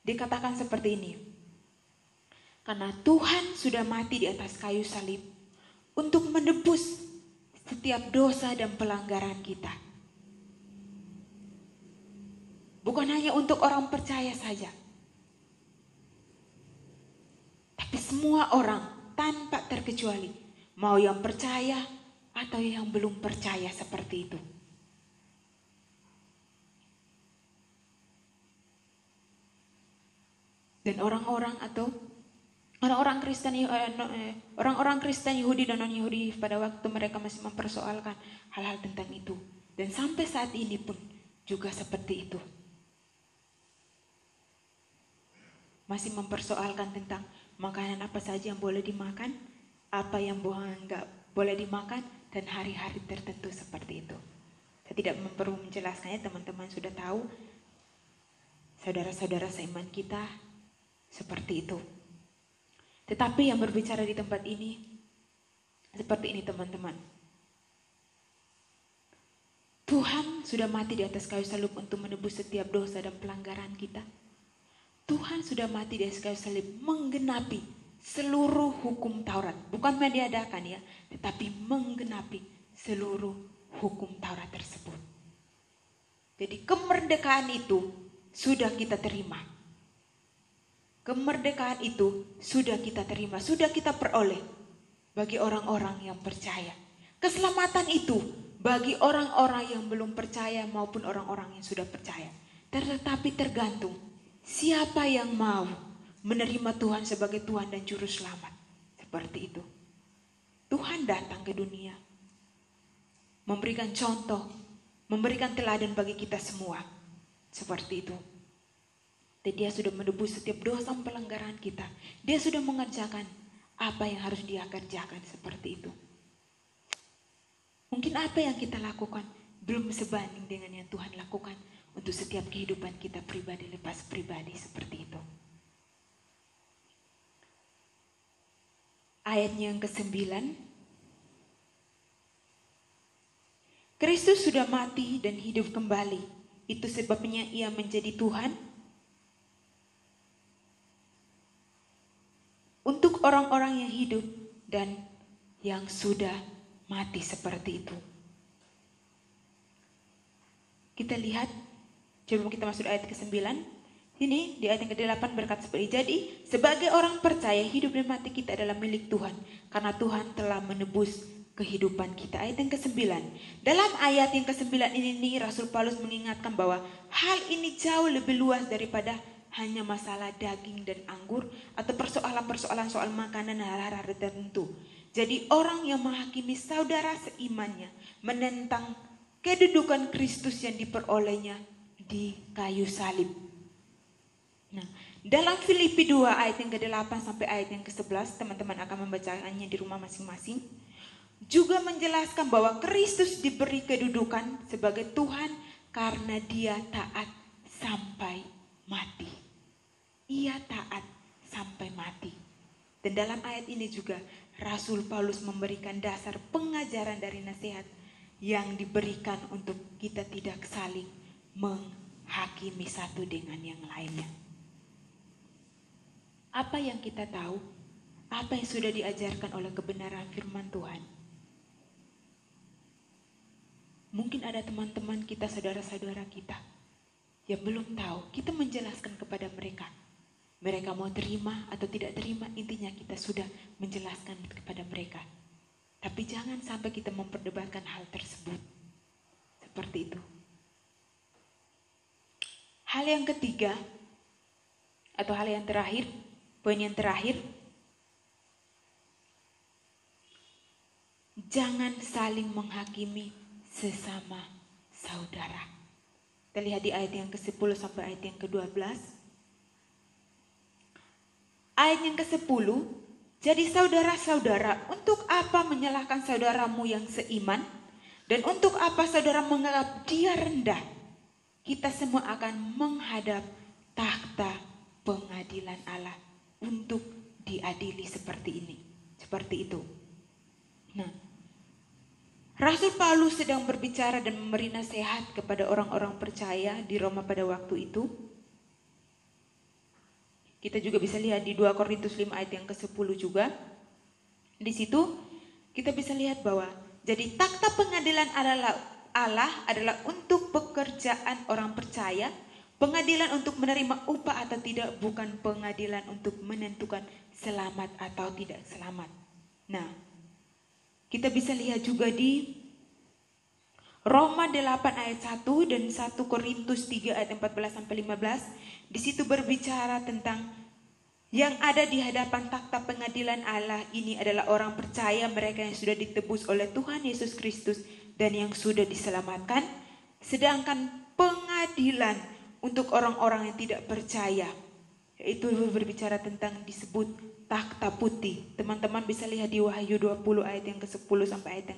D: dikatakan seperti ini. Karena Tuhan sudah mati di atas kayu salib untuk menebus setiap dosa dan pelanggaran kita. Bukan hanya untuk orang percaya saja. Tapi semua orang tanpa terkecuali. Mau yang percaya atau yang belum percaya seperti itu. Dan orang-orang Kristen Yahudi dan non-Yahudi pada waktu mereka masih mempersoalkan hal-hal tentang itu. Dan sampai saat ini pun juga seperti itu. Masih mempersoalkan tentang makanan apa saja yang boleh dimakan, apa yang enggak boleh dimakan, dan hari-hari tertentu seperti itu. Saya tidak perlu menjelaskannya, teman-teman sudah tahu. Saudara-saudara seiman kita seperti itu. Tetapi yang berbicara di tempat ini seperti ini, teman-teman. Tuhan sudah mati di atas kayu salib untuk menebus setiap dosa dan pelanggaran kita. Tuhan sudah mati di atas kayu salib menggenapi seluruh hukum Taurat. Bukan meniadakan ya, tetapi menggenapi seluruh hukum Taurat tersebut. Jadi kemerdekaan itu sudah kita terima. Kemerdekaan itu sudah kita terima, sudah kita peroleh bagi orang-orang yang percaya. Keselamatan itu bagi orang-orang yang belum percaya maupun orang-orang yang sudah percaya. Tetapi tergantung siapa yang mau menerima Tuhan sebagai Tuhan dan Juru Selamat. Seperti itu. Tuhan datang ke dunia, memberikan contoh, memberikan teladan bagi kita semua. Seperti itu. Dan dia sudah menebus setiap dosa pelanggaran kita. Dia sudah mengerjakan apa yang harus dia kerjakan seperti itu. Mungkin apa yang kita lakukan belum sebanding dengan yang Tuhan lakukan untuk setiap kehidupan kita pribadi lepas pribadi seperti itu. Ayatnya yang ke-9. Kristus sudah mati dan hidup kembali. itu sebabnya ia menjadi Tuhan? Untuk orang-orang yang hidup dan yang sudah mati seperti itu. Kita lihat, sebelum kita masuk ayat ke-9, ini di ayat yang ke-8 berkata seperti, jadi sebagai orang percaya hidup dan mati kita adalah milik Tuhan, karena Tuhan telah menebus kehidupan kita. Ayat yang ke-9. Dalam ayat yang ke-9 ini Rasul Paulus mengingatkan bahwa hal ini jauh lebih luas daripada hanya masalah daging dan anggur atau persoalan-persoalan soal makanan dan hal-hal tertentu. Jadi orang yang menghakimi saudara seimannya menentang kedudukan Kristus yang diperolehnya di kayu salib. Nah, dalam Filipi 2 ayat yang ke-8 sampai ayat yang ke-11, teman-teman akan membacakannya di rumah masing-masing, juga menjelaskan bahwa Kristus diberi kedudukan sebagai Tuhan karena dia taat sampai mati. Ia taat sampai mati. Dan dalam ayat ini juga Rasul Paulus memberikan dasar pengajaran dari nasihat yang diberikan untuk kita tidak saling menghakimi satu dengan yang lainnya. Apa yang kita tahu, apa yang sudah diajarkan oleh kebenaran firman Tuhan. Mungkin ada teman-teman kita, saudara-saudara kita yang belum tahu, kita menjelaskan kepada mereka. Mereka mau terima atau tidak terima, intinya kita sudah menjelaskan kepada mereka. Tapi jangan sampai kita memperdebatkan hal tersebut. Seperti itu. Hal yang ketiga, atau hal yang terakhir, poin yang terakhir, jangan saling menghakimi sesama saudara. Kita lihat di ayat yang ke-10 sampai ayat yang ke-12. Ayat yang ke-10, jadi saudara-saudara, untuk apa menyalahkan saudaramu yang seiman? Dan untuk apa saudara menganggap dia rendah? Kita semua akan menghadap takhta pengadilan Allah untuk diadili seperti ini. Seperti itu. Nah, Rasul Paulus sedang berbicara dan memberi nasihat kepada orang-orang percaya di Roma pada waktu itu. Kita juga bisa lihat di 2 Korintus 5 ayat yang ke-10 juga. Di situ kita bisa lihat bahwa jadi takhta pengadilan Allah adalah untuk pekerjaan orang percaya, pengadilan untuk menerima upah atau tidak, bukan pengadilan untuk menentukan selamat atau tidak selamat. Nah, kita bisa lihat juga di Roma 8 ayat 1 dan 1 Korintus 3 ayat 14 sampai 15. Di situ berbicara tentang yang ada di hadapan takhta pengadilan Allah ini adalah orang percaya, mereka yang sudah ditebus oleh Tuhan Yesus Kristus dan yang sudah diselamatkan. Sedangkan pengadilan untuk orang-orang yang tidak percaya, itu berbicara tentang disebut takhta putih. Teman-teman bisa lihat di Wahyu 20 ayat yang ke-10 sampai ayat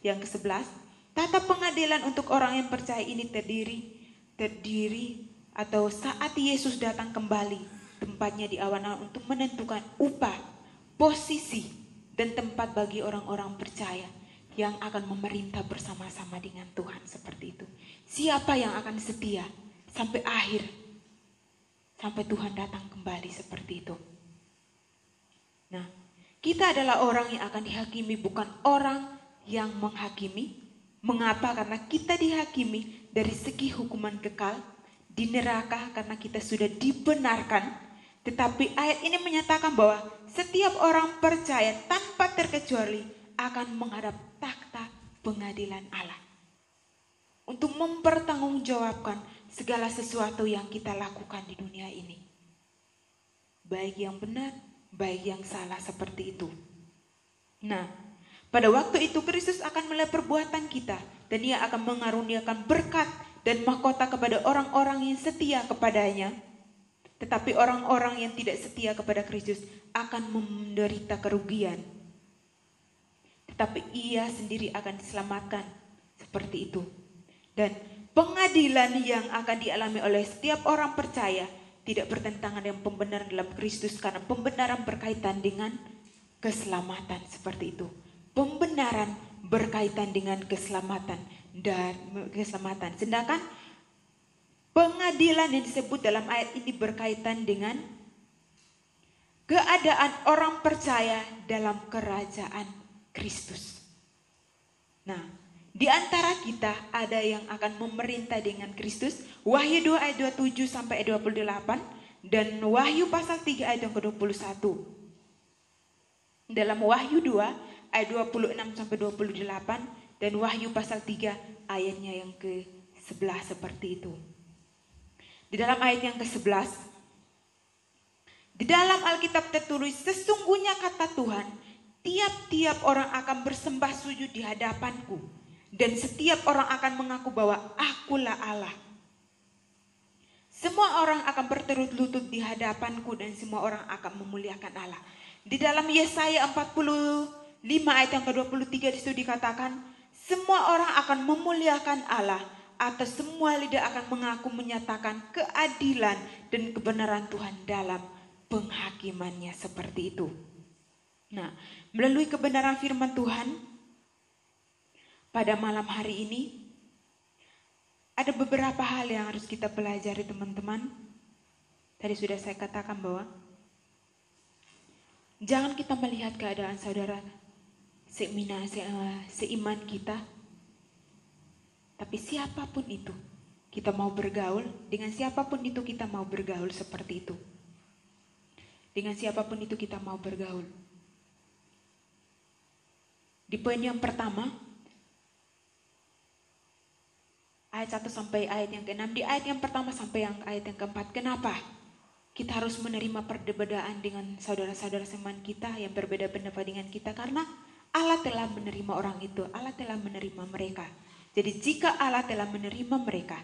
D: yang ke-11. Tata pengadilan untuk orang yang percaya ini terdiri atau saat Yesus datang kembali, tempatnya di awan-awan untuk menentukan upah, posisi, dan tempat bagi orang-orang percaya yang akan memerintah bersama-sama dengan Tuhan seperti itu. Siapa yang akan setia sampai akhir, sampai Tuhan datang kembali seperti itu. Nah, kita adalah orang yang akan dihakimi, bukan orang yang menghakimi. Mengapa? Karena kita dihakimi dari segi hukuman kekal di neraka karena kita sudah dibenarkan. Tetapi ayat ini menyatakan bahwa setiap orang percaya tanpa terkecuali akan menghadap takhta pengadilan Allah untuk mempertanggungjawabkan segala sesuatu yang kita lakukan di dunia ini. Baik yang benar, baik yang salah, seperti itu. Nah, pada waktu itu Kristus akan melihat perbuatan kita dan Dia akan mengaruniakan berkat dan mahkota kepada orang-orang yang setia kepadanya. Tetapi orang-orang yang tidak setia kepada Kristus akan menderita kerugian. Tetapi ia sendiri akan diselamatkan. Seperti itu. Dan pengadilan yang akan dialami oleh setiap orang percaya tidak bertentangan dengan pembenaran dalam Kristus, karena pembenaran berkaitan dengan keselamatan. Seperti itu. Pembenaran berkaitan dengan keselamatan dan keselamatan. Sedangkan Pengadilan yang disebut dalam ayat ini berkaitan dengan keadaan orang percaya dalam kerajaan Kristus. Nah, di antara kita ada yang akan memerintah dengan Kristus. Wahyu 2 ayat 27 sampai ayat 28 dan Wahyu pasal 3 ayat yang ke-21. Dalam Wahyu 2 ayat 26 sampai 28 dan Wahyu pasal 3 ayatnya yang ke-11 seperti itu. Di dalam ayat yang ke-11, di dalam Alkitab tertulis, sesungguhnya kata Tuhan, tiap-tiap orang akan bersembah sujud di hadapanku, dan setiap orang akan mengaku bahwa akulah Allah. Semua orang akan berterut lutut di hadapanku dan semua orang akan memuliakan Allah. Di dalam Yesaya 45 ayat yang ke-23 disitu dikatakan, semua orang akan memuliakan Allah, atau semua lidah akan mengaku menyatakan keadilan dan kebenaran Tuhan dalam penghakimannya seperti itu. Nah, melalui kebenaran firman Tuhan pada malam hari ini ada beberapa hal yang harus kita pelajari teman-teman. Tadi sudah saya katakan bahwa jangan kita melihat keadaan saudara seiman kita. Tapi siapapun itu, kita mau bergaul, dengan siapapun itu kita mau bergaul seperti itu. Dengan siapapun itu kita mau bergaul. Di poin yang pertama, ayat 1 sampai ayat yang ke-6, di ayat yang pertama sampai yang ayat yang ke-4, kenapa kita harus menerima perbedaan dengan saudara-saudara seiman kita yang berbeda pendapat dengan kita? Karena Allah telah menerima orang itu, Allah telah menerima mereka. Jadi jika Allah telah menerima mereka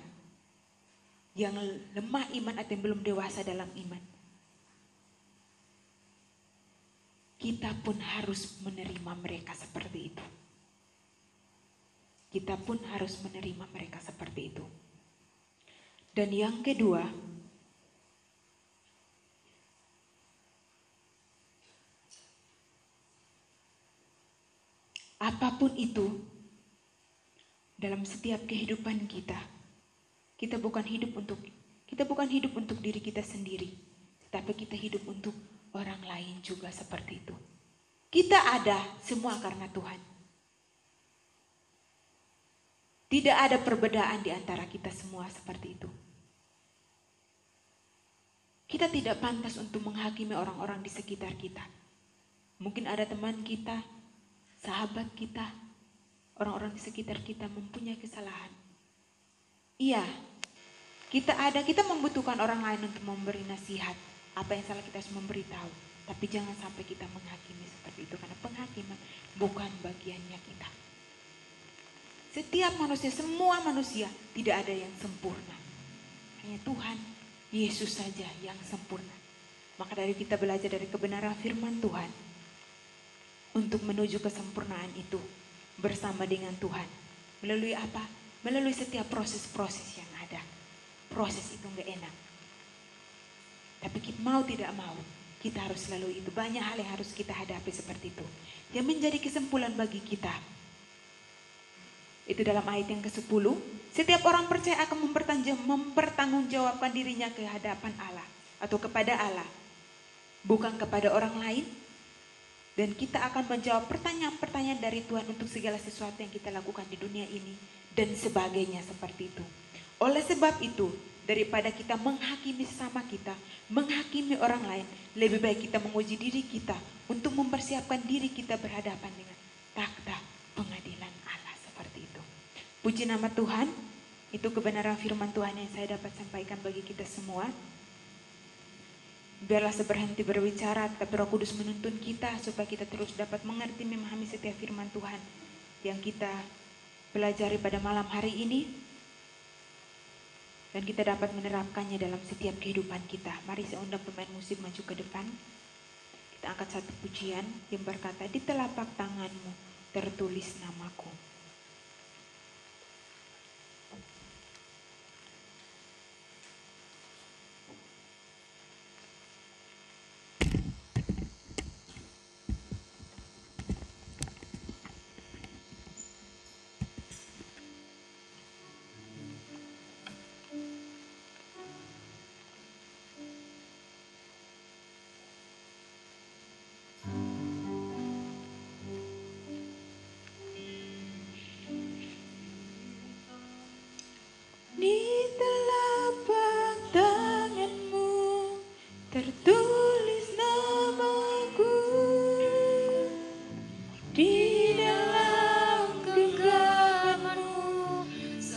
D: yang lemah iman atau yang belum dewasa dalam iman, kita pun harus menerima mereka seperti itu. Kita pun harus menerima mereka seperti itu. Dan yang kedua, apapun itu, dalam setiap kehidupan kita, kita bukan hidup untuk diri kita sendiri, tapi kita hidup untuk orang lain juga seperti itu. Kita ada semua karena Tuhan. Tidak ada perbedaan di antara kita semua seperti itu. Kita tidak pantas untuk menghakimi orang-orang di sekitar kita. Mungkin ada teman kita, sahabat kita, orang-orang di sekitar kita mempunyai kesalahan. Iya, kita membutuhkan orang lain untuk memberi nasihat. Apa yang salah kita harus memberitahu. Tapi jangan sampai kita menghakimi seperti itu. Karena penghakiman bukan bagiannya kita. Setiap manusia, semua manusia tidak ada yang sempurna. Hanya Tuhan, Yesus saja yang sempurna. Maka dari kita belajar dari kebenaran firman Tuhan. Untuk menuju kesempurnaan itu. Bersama dengan Tuhan. Melalui apa? Melalui setiap proses-proses yang ada. Proses itu gak enak. Tapi kita mau tidak mau, kita harus lalui itu. Banyak hal yang harus kita hadapi seperti itu. Yang menjadi kesimpulan bagi kita. Itu dalam ayat yang ke-10. Setiap orang percaya akan mempertanggungjawabkan dirinya ke hadapan Allah. Atau kepada Allah. Bukan kepada orang lain. Dan kita akan menjawab pertanyaan-pertanyaan dari Tuhan untuk segala sesuatu yang kita lakukan di dunia ini. Dan sebagainya seperti itu. Oleh sebab itu, daripada kita menghakimi sesama kita, menghakimi orang lain, lebih baik kita menguji diri kita untuk mempersiapkan diri kita berhadapan dengan takhta pengadilan Allah seperti itu. Puji nama Tuhan, itu kebenaran firman Tuhan yang saya dapat sampaikan bagi kita semua. Biarlah seberhenti berbicara, tapi Roh Kudus menuntun kita supaya kita terus dapat mengerti, memahami setiap firman Tuhan yang kita pelajari pada malam hari ini. Dan kita dapat menerapkannya dalam setiap kehidupan kita. Mari saya undang pemain musik maju ke depan. Kita angkat satu pujian yang berkata, di telapak tanganmu tertulis namaku.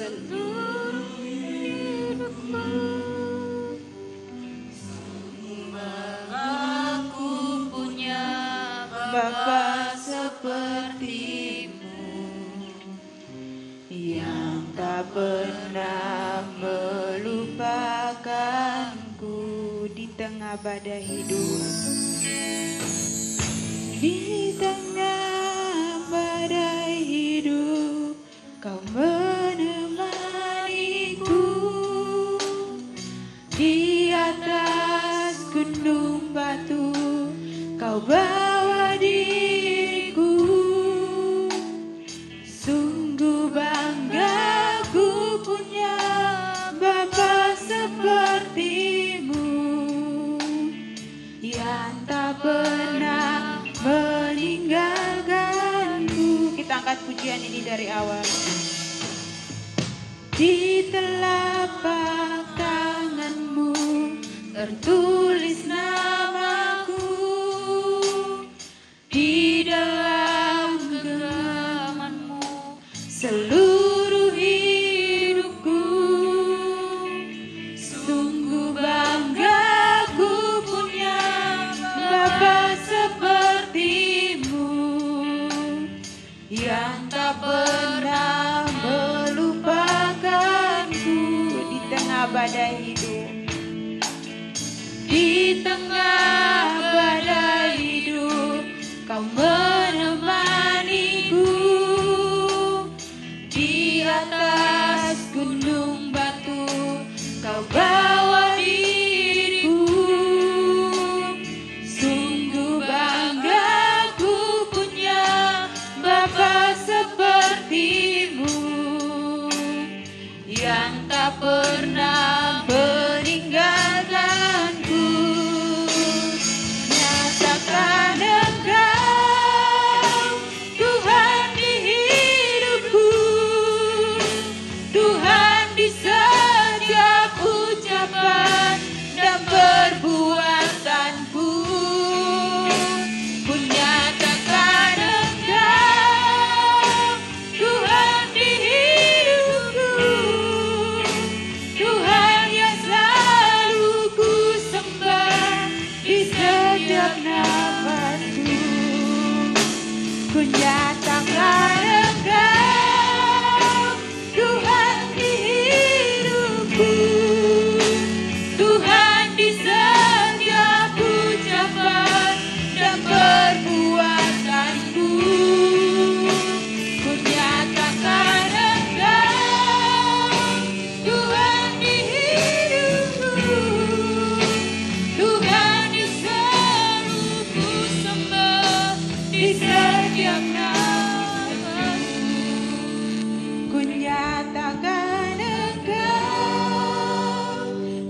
B: seluruh hidupku. Aku punya Bapa sepertimu,
D: yang tak pernah melupakanku di tengah badai hidup. Di tengah badai hidup, Kau menemaniku. Di atas gunung batu, Kau bawa diriku. Sungguh bangga ku punya Bapa sepertimu, yang tak pernah meninggalkanku. Kita angkat pujian ini dari awal. Di telapak tanganmu tertulis namaku, di dalam genggamanmu seluruh hidupku. Sungguh bangga ku punya Bapa sepertimu, yang tak pernah melupakanku di tengah badai hidup. Di tengah badai hidup, Kau menemaniku. Di atas gunung batu, Kau bawa diriku. Sungguh bangga ku punya Bapa sepertimu, yang tak pernah meninggalkanku. Nyatakan Engkau Tuhan di hidupku, Tuhan di setiap ucapan dan perbuatanku. Ku nyatakan Engkau Tuhan di hidupku, Tuhan yang selalu ku sembah di setiap nafasku. Ku nyatakan Engkau Tuhan di hidupku, Tuhan di setiap ucapan dan perbuatanku. Ku nyatakan Engkau Tuhan di hidupku, Tuhan di selalu ku sembah di setiap nafasku. Ku nyatakan Engkau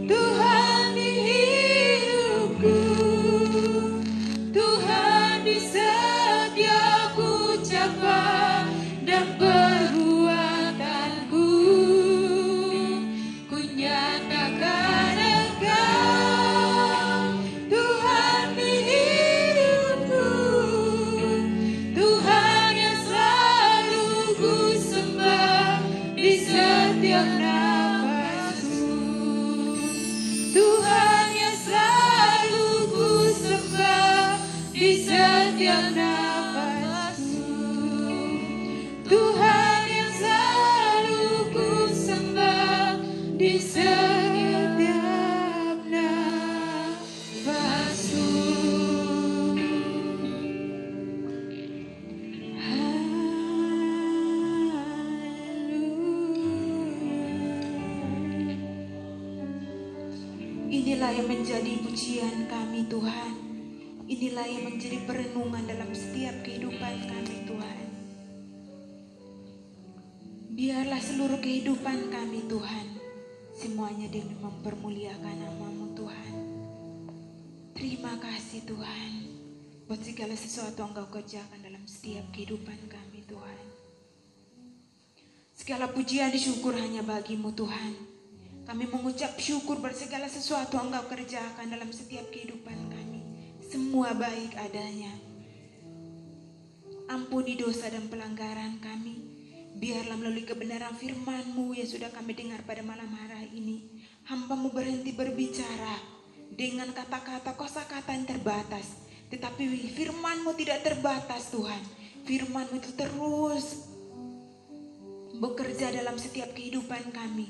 D: Tuhan di hidupku, Tuhan di setiap ucapan dan perbuatanku. Ku nyatakan Engkau Tuhan di hidupku, Tuhan yang selalu ku sembah di setiap nafasku. Tuhan yang selalu ku sembah di setiap nafasku. Tuhan yang selalu ku sembah di setiap nafasku. Inilah yang menjadi pujian kami Tuhan. Inilah yang menjadi perenungan dalam setiap kehidupan kami Tuhan. Biarlah seluruh kehidupan kami Tuhan, semuanya demi mempermuliakan nama-Mu Tuhan. Terima kasih Tuhan, buat segala sesuatu Engkau kerjakan dalam setiap kehidupan kami Tuhan. Segala pujian disyukur hanya bagi-Mu Tuhan. Kami mengucap syukur bersegala sesuatu Engkau kerjakan dalam setiap kehidupan kami. Semua baik adanya. Ampuni dosa dan pelanggaran kami. Biarlah melalui kebenaran firman-Mu yang sudah kami dengar pada malam hari ini, hamba-Mu berhenti berbicara dengan kata-kata kosakata yang terbatas. Tetapi firman-Mu tidak terbatas Tuhan. Firman-Mu itu terus bekerja dalam setiap kehidupan kami.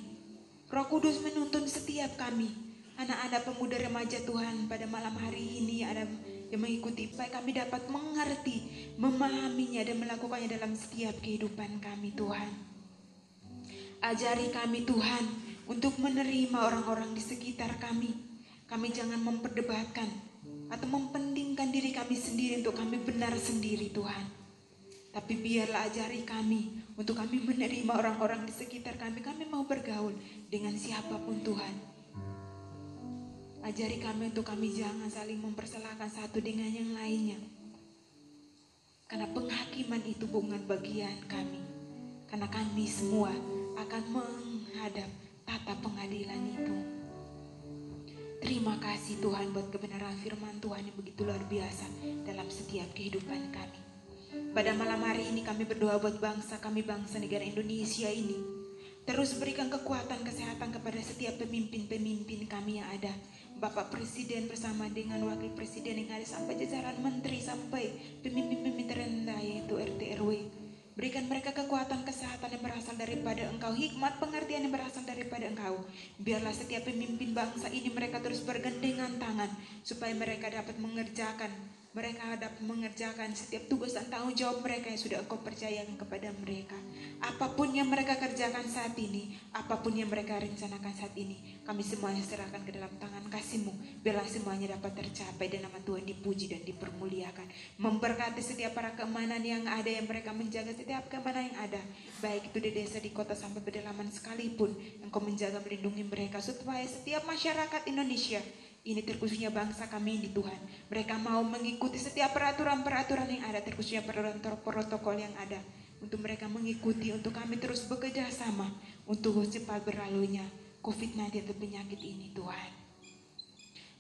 D: Roh Kudus menuntun setiap kami, anak-anak pemuda remaja Tuhan, pada malam hari ini ada yang mengikuti, supaya kami dapat mengerti, memahaminya dan melakukannya dalam setiap kehidupan kami Tuhan. Ajari kami Tuhan untuk menerima orang-orang di sekitar kami. Kami jangan memperdebatkan atau mempentingkan diri kami sendiri untuk kami benar sendiri Tuhan. Tapi biarlah ajari kami untuk kami menerima orang-orang di sekitar kami. Kami mau bergaul dengan siapapun Tuhan. Ajari kami untuk kami jangan saling mempersalahkan satu dengan yang lainnya. Karena penghakiman itu bukan bagian kami. Karena kami semua akan menghadap tata pengadilan itu. Terima kasih Tuhan buat kebenaran firman Tuhan yang begitu luar biasa dalam setiap kehidupan kami. Pada malam hari ini kami berdoa buat bangsa kami, bangsa negara Indonesia ini. Terus berikan kekuatan, kesehatan kepada setiap pemimpin-pemimpin kami yang ada. Bapak Presiden bersama dengan Wakil Presiden yang ada, sampai jajaran menteri, sampai pemimpin-pemimpin terendah yaitu RT RW. Berikan mereka kekuatan, kesehatan yang berasal daripada Engkau, hikmat, pengertian yang berasal daripada Engkau. Biarlah setiap pemimpin bangsa ini mereka terus bergandengan tangan supaya mereka dapat mengerjakan setiap tugas dan tanggung jawab mereka yang sudah Engkau percayakan kepada mereka. Apapun yang mereka kerjakan saat ini, apapun yang mereka rencanakan saat ini, kami semuanya serahkan ke dalam tangan kasih-Mu. Biarlah semuanya dapat tercapai dan nama Tuhan dipuji dan dipermuliakan. Memberkati setiap para keamanan yang ada, yang mereka menjaga setiap keamanan yang ada, baik itu di desa, di kota, sampai pedalaman sekalipun. Engkau menjaga, melindungi mereka supaya setiap masyarakat Indonesia ini, terkhususnya bangsa kami ini Tuhan, mereka mau mengikuti setiap peraturan-peraturan yang ada, terkhususnya peraturan protokol yang ada, untuk mereka mengikuti, untuk kami terus bekerja sama untuk cepat berlalunya COVID-19 atau penyakit ini Tuhan.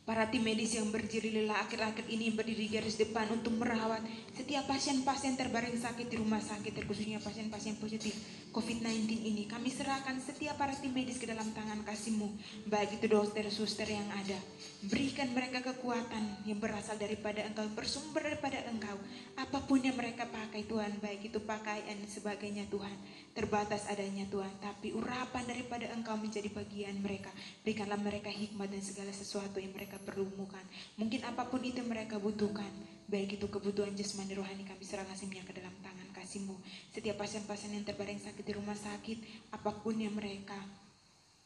D: Para tim medis yang berdiri lelah akhir-akhir ini berdiri garis depan untuk merawat setiap pasien-pasien terbaring sakit di rumah sakit, terkhususnya pasien-pasien positif COVID-19 ini. Kami serahkan setiap para tim medis ke dalam tangan kasih-Mu, baik itu dokter, suster yang ada. Berikan mereka kekuatan yang berasal daripada Engkau, bersumber daripada Engkau. Apapun yang mereka pakai Tuhan, baik itu pakaian dan sebagainya Tuhan, terbatas adanya Tuhan, tapi urapan daripada Engkau menjadi bagian mereka. Berikanlah mereka hikmat dan segala sesuatu yang mereka perlukan. Mungkin apapun itu mereka butuhkan, baik itu kebutuhan jasmani rohani, kami serahkan semuanya ke dalam tangan kasih-Mu. Setiap pasien-pasien yang terbaring sakit di rumah sakit, apapun yang mereka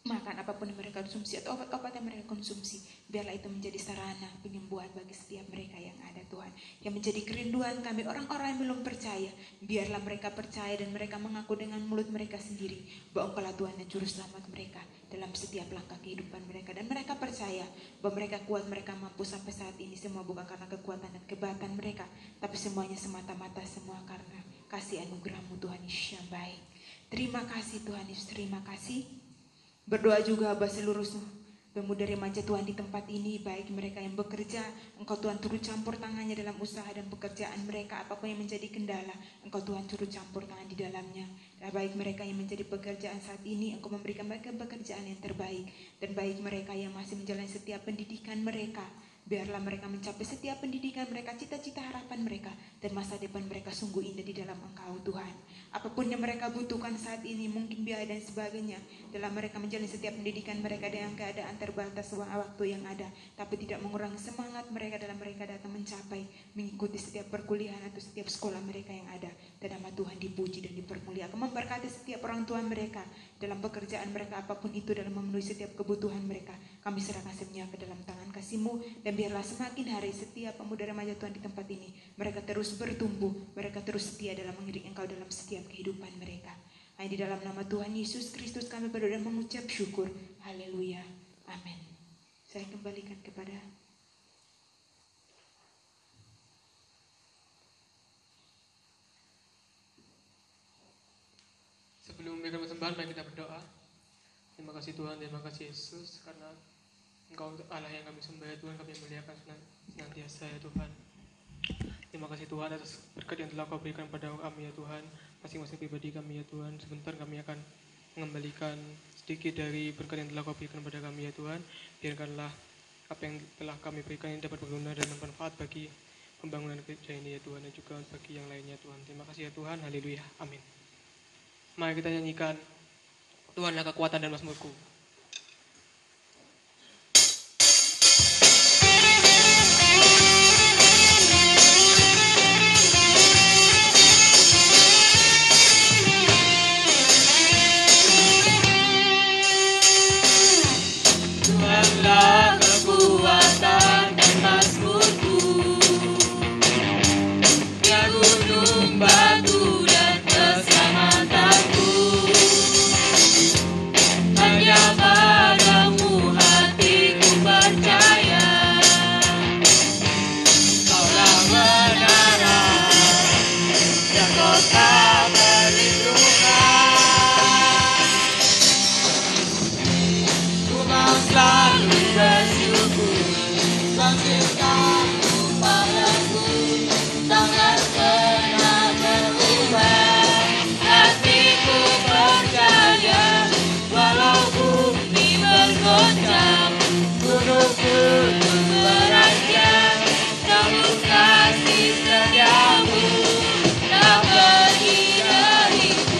D: makan, apapun yang mereka konsumsi atau obat-obat yang mereka konsumsi, biarlah itu menjadi sarana penyembuhan bagi setiap mereka yang ada Tuhan. Yang menjadi kerinduan kami, orang-orang yang belum percaya, biarlah mereka percaya dan mereka mengaku dengan mulut mereka sendiri bahwa Engkaulah Tuhan dan Juru Selamat mereka dalam setiap langkah kehidupan mereka. Dan mereka percaya bahwa mereka kuat, mereka mampu sampai saat ini, semua bukan karena kekuatan dan kehebatan mereka, tapi semuanya semata-mata semua karena kasih anugerah-Mu Tuhan Yesus yang baik. Terima kasih Tuhan Yesus, terima kasih. Berdoa juga buat seluruh pemuda remaja Tuhan di tempat ini, baik mereka yang bekerja, Engkau Tuhan turut campur tangannya dalam usaha dan pekerjaan mereka. Apapun yang menjadi kendala, Engkau Tuhan turut campur tangan di dalamnya. Dan baik mereka yang menjadi pekerjaan saat ini, Engkau memberikan mereka pekerjaan yang terbaik. Dan baik mereka yang masih menjalani setiap pendidikan mereka, biarlah mereka mencapai setiap pendidikan mereka, cita-cita harapan mereka, dan masa depan mereka sungguh indah di dalam Engkau Tuhan. Apapun yang mereka butuhkan saat ini, mungkin biaya dan sebagainya, dalam mereka menjalani setiap pendidikan mereka dengan keadaan terbatas waktu yang ada, tapi tidak mengurangi semangat mereka dalam mereka datang mencapai, mengikuti setiap perkuliahan atau setiap sekolah mereka yang ada. Dan nama Tuhan dipuji dan dipermuliakan. Memberkati setiap orang tua mereka dalam pekerjaan mereka, apapun itu, dalam memenuhi setiap kebutuhan mereka. Kami serahkan semuanya ke dalam tangan kasih-Mu. Dan biarlah semakin hari setiap pemuda remaja Tuhan di tempat ini, mereka terus bertumbuh, mereka terus setia dalam mengiring Engkau dalam setiap kehidupan mereka. Hanya di dalam nama Tuhan Yesus Kristus kami berdoa dan mengucap syukur. Haleluya. Amin. Saya kembalikan kepada
A: Sebelum memberikan persembahan, mari kita berdoa. Terima kasih Tuhan, terima kasih Yesus, karena Engkau Allah yang kami sembah ya Tuhan, kami muliakan senantiasa ya Tuhan. Terima kasih Tuhan atas berkat yang telah Kau berikan pada kami ya Tuhan. masing-masing pribadi kami ya Tuhan. Sebentar kami akan mengembalikan sedikit dari berkat yang telah Kau berikan kepada kami ya Tuhan. Biarkanlah apa yang telah kami berikan ini dapat berguna dan bermanfaat bagi pembangunan gereja ini ya Tuhan, dan juga bagi yang lainnya Tuhan. Terima kasih ya Tuhan, haleluya, amin. Mari kita nyanyikan Tuhanlah kekuatan dan mazmurku.
E: Tuhanlah kekuatan dan mazmurku, ya gunung batu dan keselamatanku. Hanya padamu hatiku percaya, Kaulah menara dan kota perlindungan. Ku mau selalu bersyukur, bangkitkanmu padaku, takkan pernah berubah. Hatiku percaya, walau bumi bergoncang, gunung-gunung beranjak, namun kasih setiamu tak pergi dariku.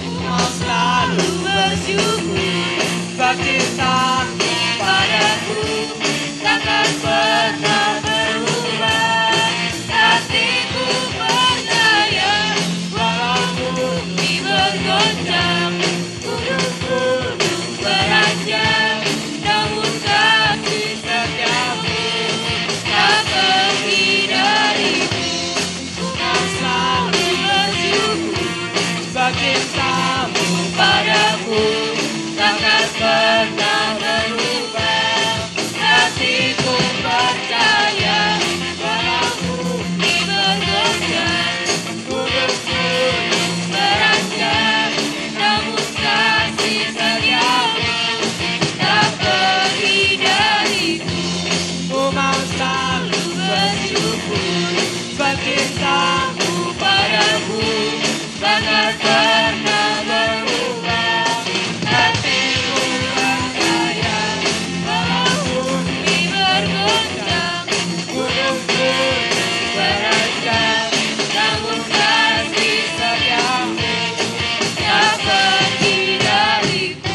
E: Ku mau selalu bersyukur, bangkitkanmu padaku, takkan pernah berubah. Hatiku percaya, walau bumi bergoncang, gunung-gunung beranjak, namun kasih setiamu tak pergi dariku. Ku mau selalu bersyukur, bangkitkanmu padaku, takkan pernah berubah. Hatiku percaya, walau bumi bergoncang, gunung-gunung beranjak, namun kasih setiamu tak pergi dariku. Ku mau selalu bersyukur, bangkitkanmu padaku, takkan pernah berubah. Hatiku percaya, walau bumi bergoncang, gunung-gunung beranjak, namun kasih setiamu tak pergi dariku.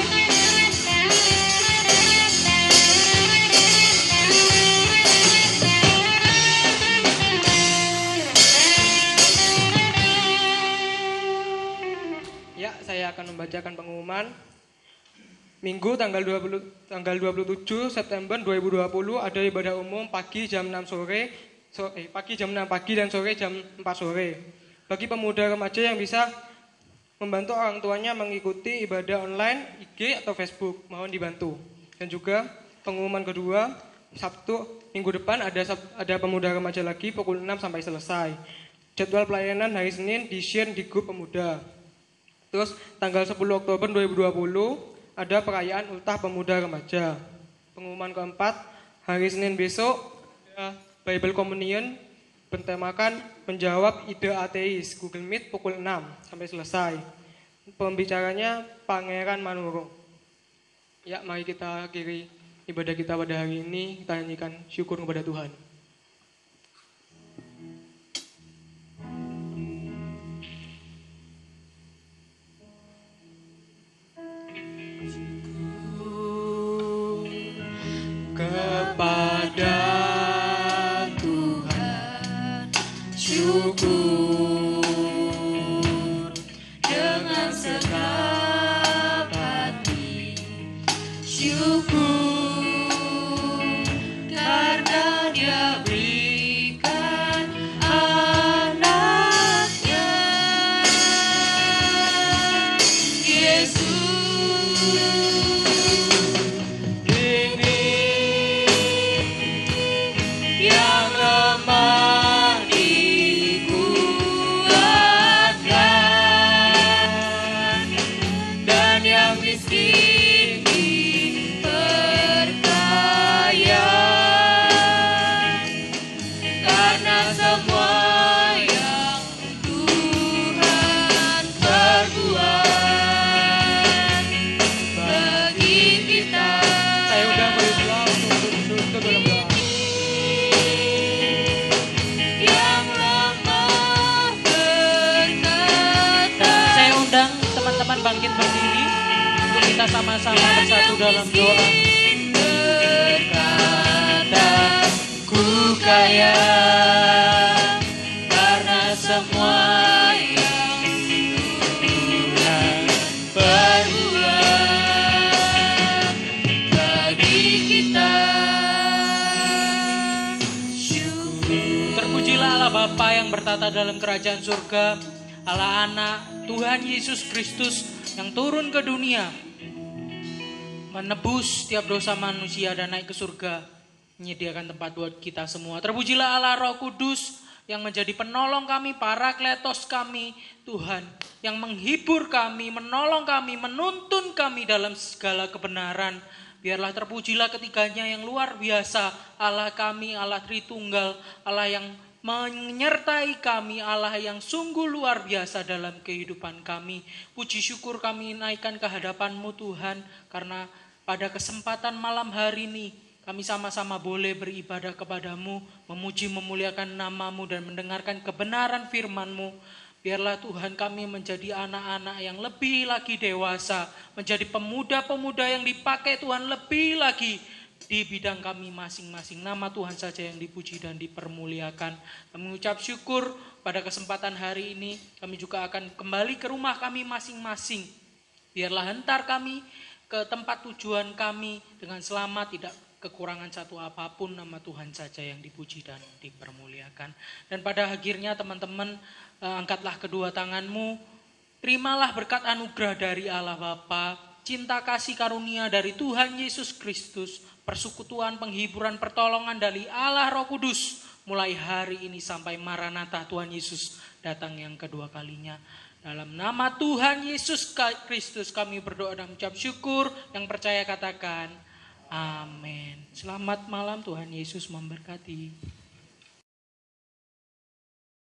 A: Ya, saya akan membacakan pengumuman. Minggu tanggal 27 September 2020 ada ibadah umum pagi jam 6 sore, pagi jam 6 pagi dan sore jam 4 sore. Bagi pemuda remaja yang bisa membantu orang tuanya mengikuti ibadah online, IG atau Facebook, mohon dibantu. Dan juga pengumuman kedua, Sabtu minggu depan ada pemuda remaja lagi pukul 6 sampai selesai. Jadwal pelayanan hari Senin di-share di grup pemuda. Terus tanggal 10 Oktober 2020 ada perayaan Ultah Pemuda Remaja. Pengumuman keempat, hari Senin besok ada Bible Communion bertemakan menjawab ide ateis, Google Meet pukul 6 sampai selesai. Pembicaranya Pangeran Manurung. Ya, mari kita akhiri ibadah kita pada hari ini, kita nyanyikan syukur kepada Tuhan.
E: Kepada Tuhan syukur dengan segenap hati, syukur karena Dia berikan anaknya Yesus. Yang lemah dikuatkan dan yang miskin diberi.
F: bersama-sama bersatu dalam doa.
E: Berkata, ku kaya karena semua yang Tuhan perbuat bagi kita. Syukur.
F: Terpujilah Allah Bapa yang bertata dalam kerajaan surga, Allah Anak, Tuhan Yesus Kristus yang turun ke dunia, menebus setiap dosa manusia dan naik ke surga, menyediakan tempat buat kita semua. Terpujilah Allah Roh Kudus yang menjadi penolong kami, parakletos kami, Tuhan, yang menghibur kami, menolong kami, menuntun kami dalam segala kebenaran. Biarlah terpujilah ketiganya yang luar biasa, Allah kami, Allah Tritunggal, Allah yang menyertai kami, Allah yang sungguh luar biasa dalam kehidupan kami. Puji syukur kami naikkan ke hadapan-Mu Tuhan, karena pada kesempatan malam hari ini kami sama-sama boleh beribadah kepada-Mu, memuji memuliakan nama-Mu dan mendengarkan kebenaran firman-Mu. Biarlah Tuhan kami menjadi anak-anak yang lebih lagi dewasa, menjadi pemuda-pemuda yang dipakai Tuhan lebih lagi di bidang kami masing-masing. Nama Tuhan saja yang dipuji dan dipermuliakan. Kami mengucap syukur pada kesempatan hari ini. Kami juga akan kembali ke rumah kami masing-masing. Biarlah hentar kami ke tempat tujuan kami dengan selamat, tidak kekurangan satu apapun. Nama Tuhan saja yang dipuji dan dipermuliakan. Dan pada akhirnya teman-teman, angkatlah kedua tanganmu. Terimalah berkat anugerah dari Allah Bapa, cinta kasih karunia dari Tuhan Yesus Kristus, persekutuan, penghiburan, pertolongan dari Allah Roh Kudus, mulai hari ini sampai Maranatha Tuhan Yesus datang yang kedua kalinya. Dalam nama Tuhan Yesus Kristus kami berdoa dan mengucap syukur. Yang percaya katakan amin. Selamat malam, Tuhan Yesus memberkati.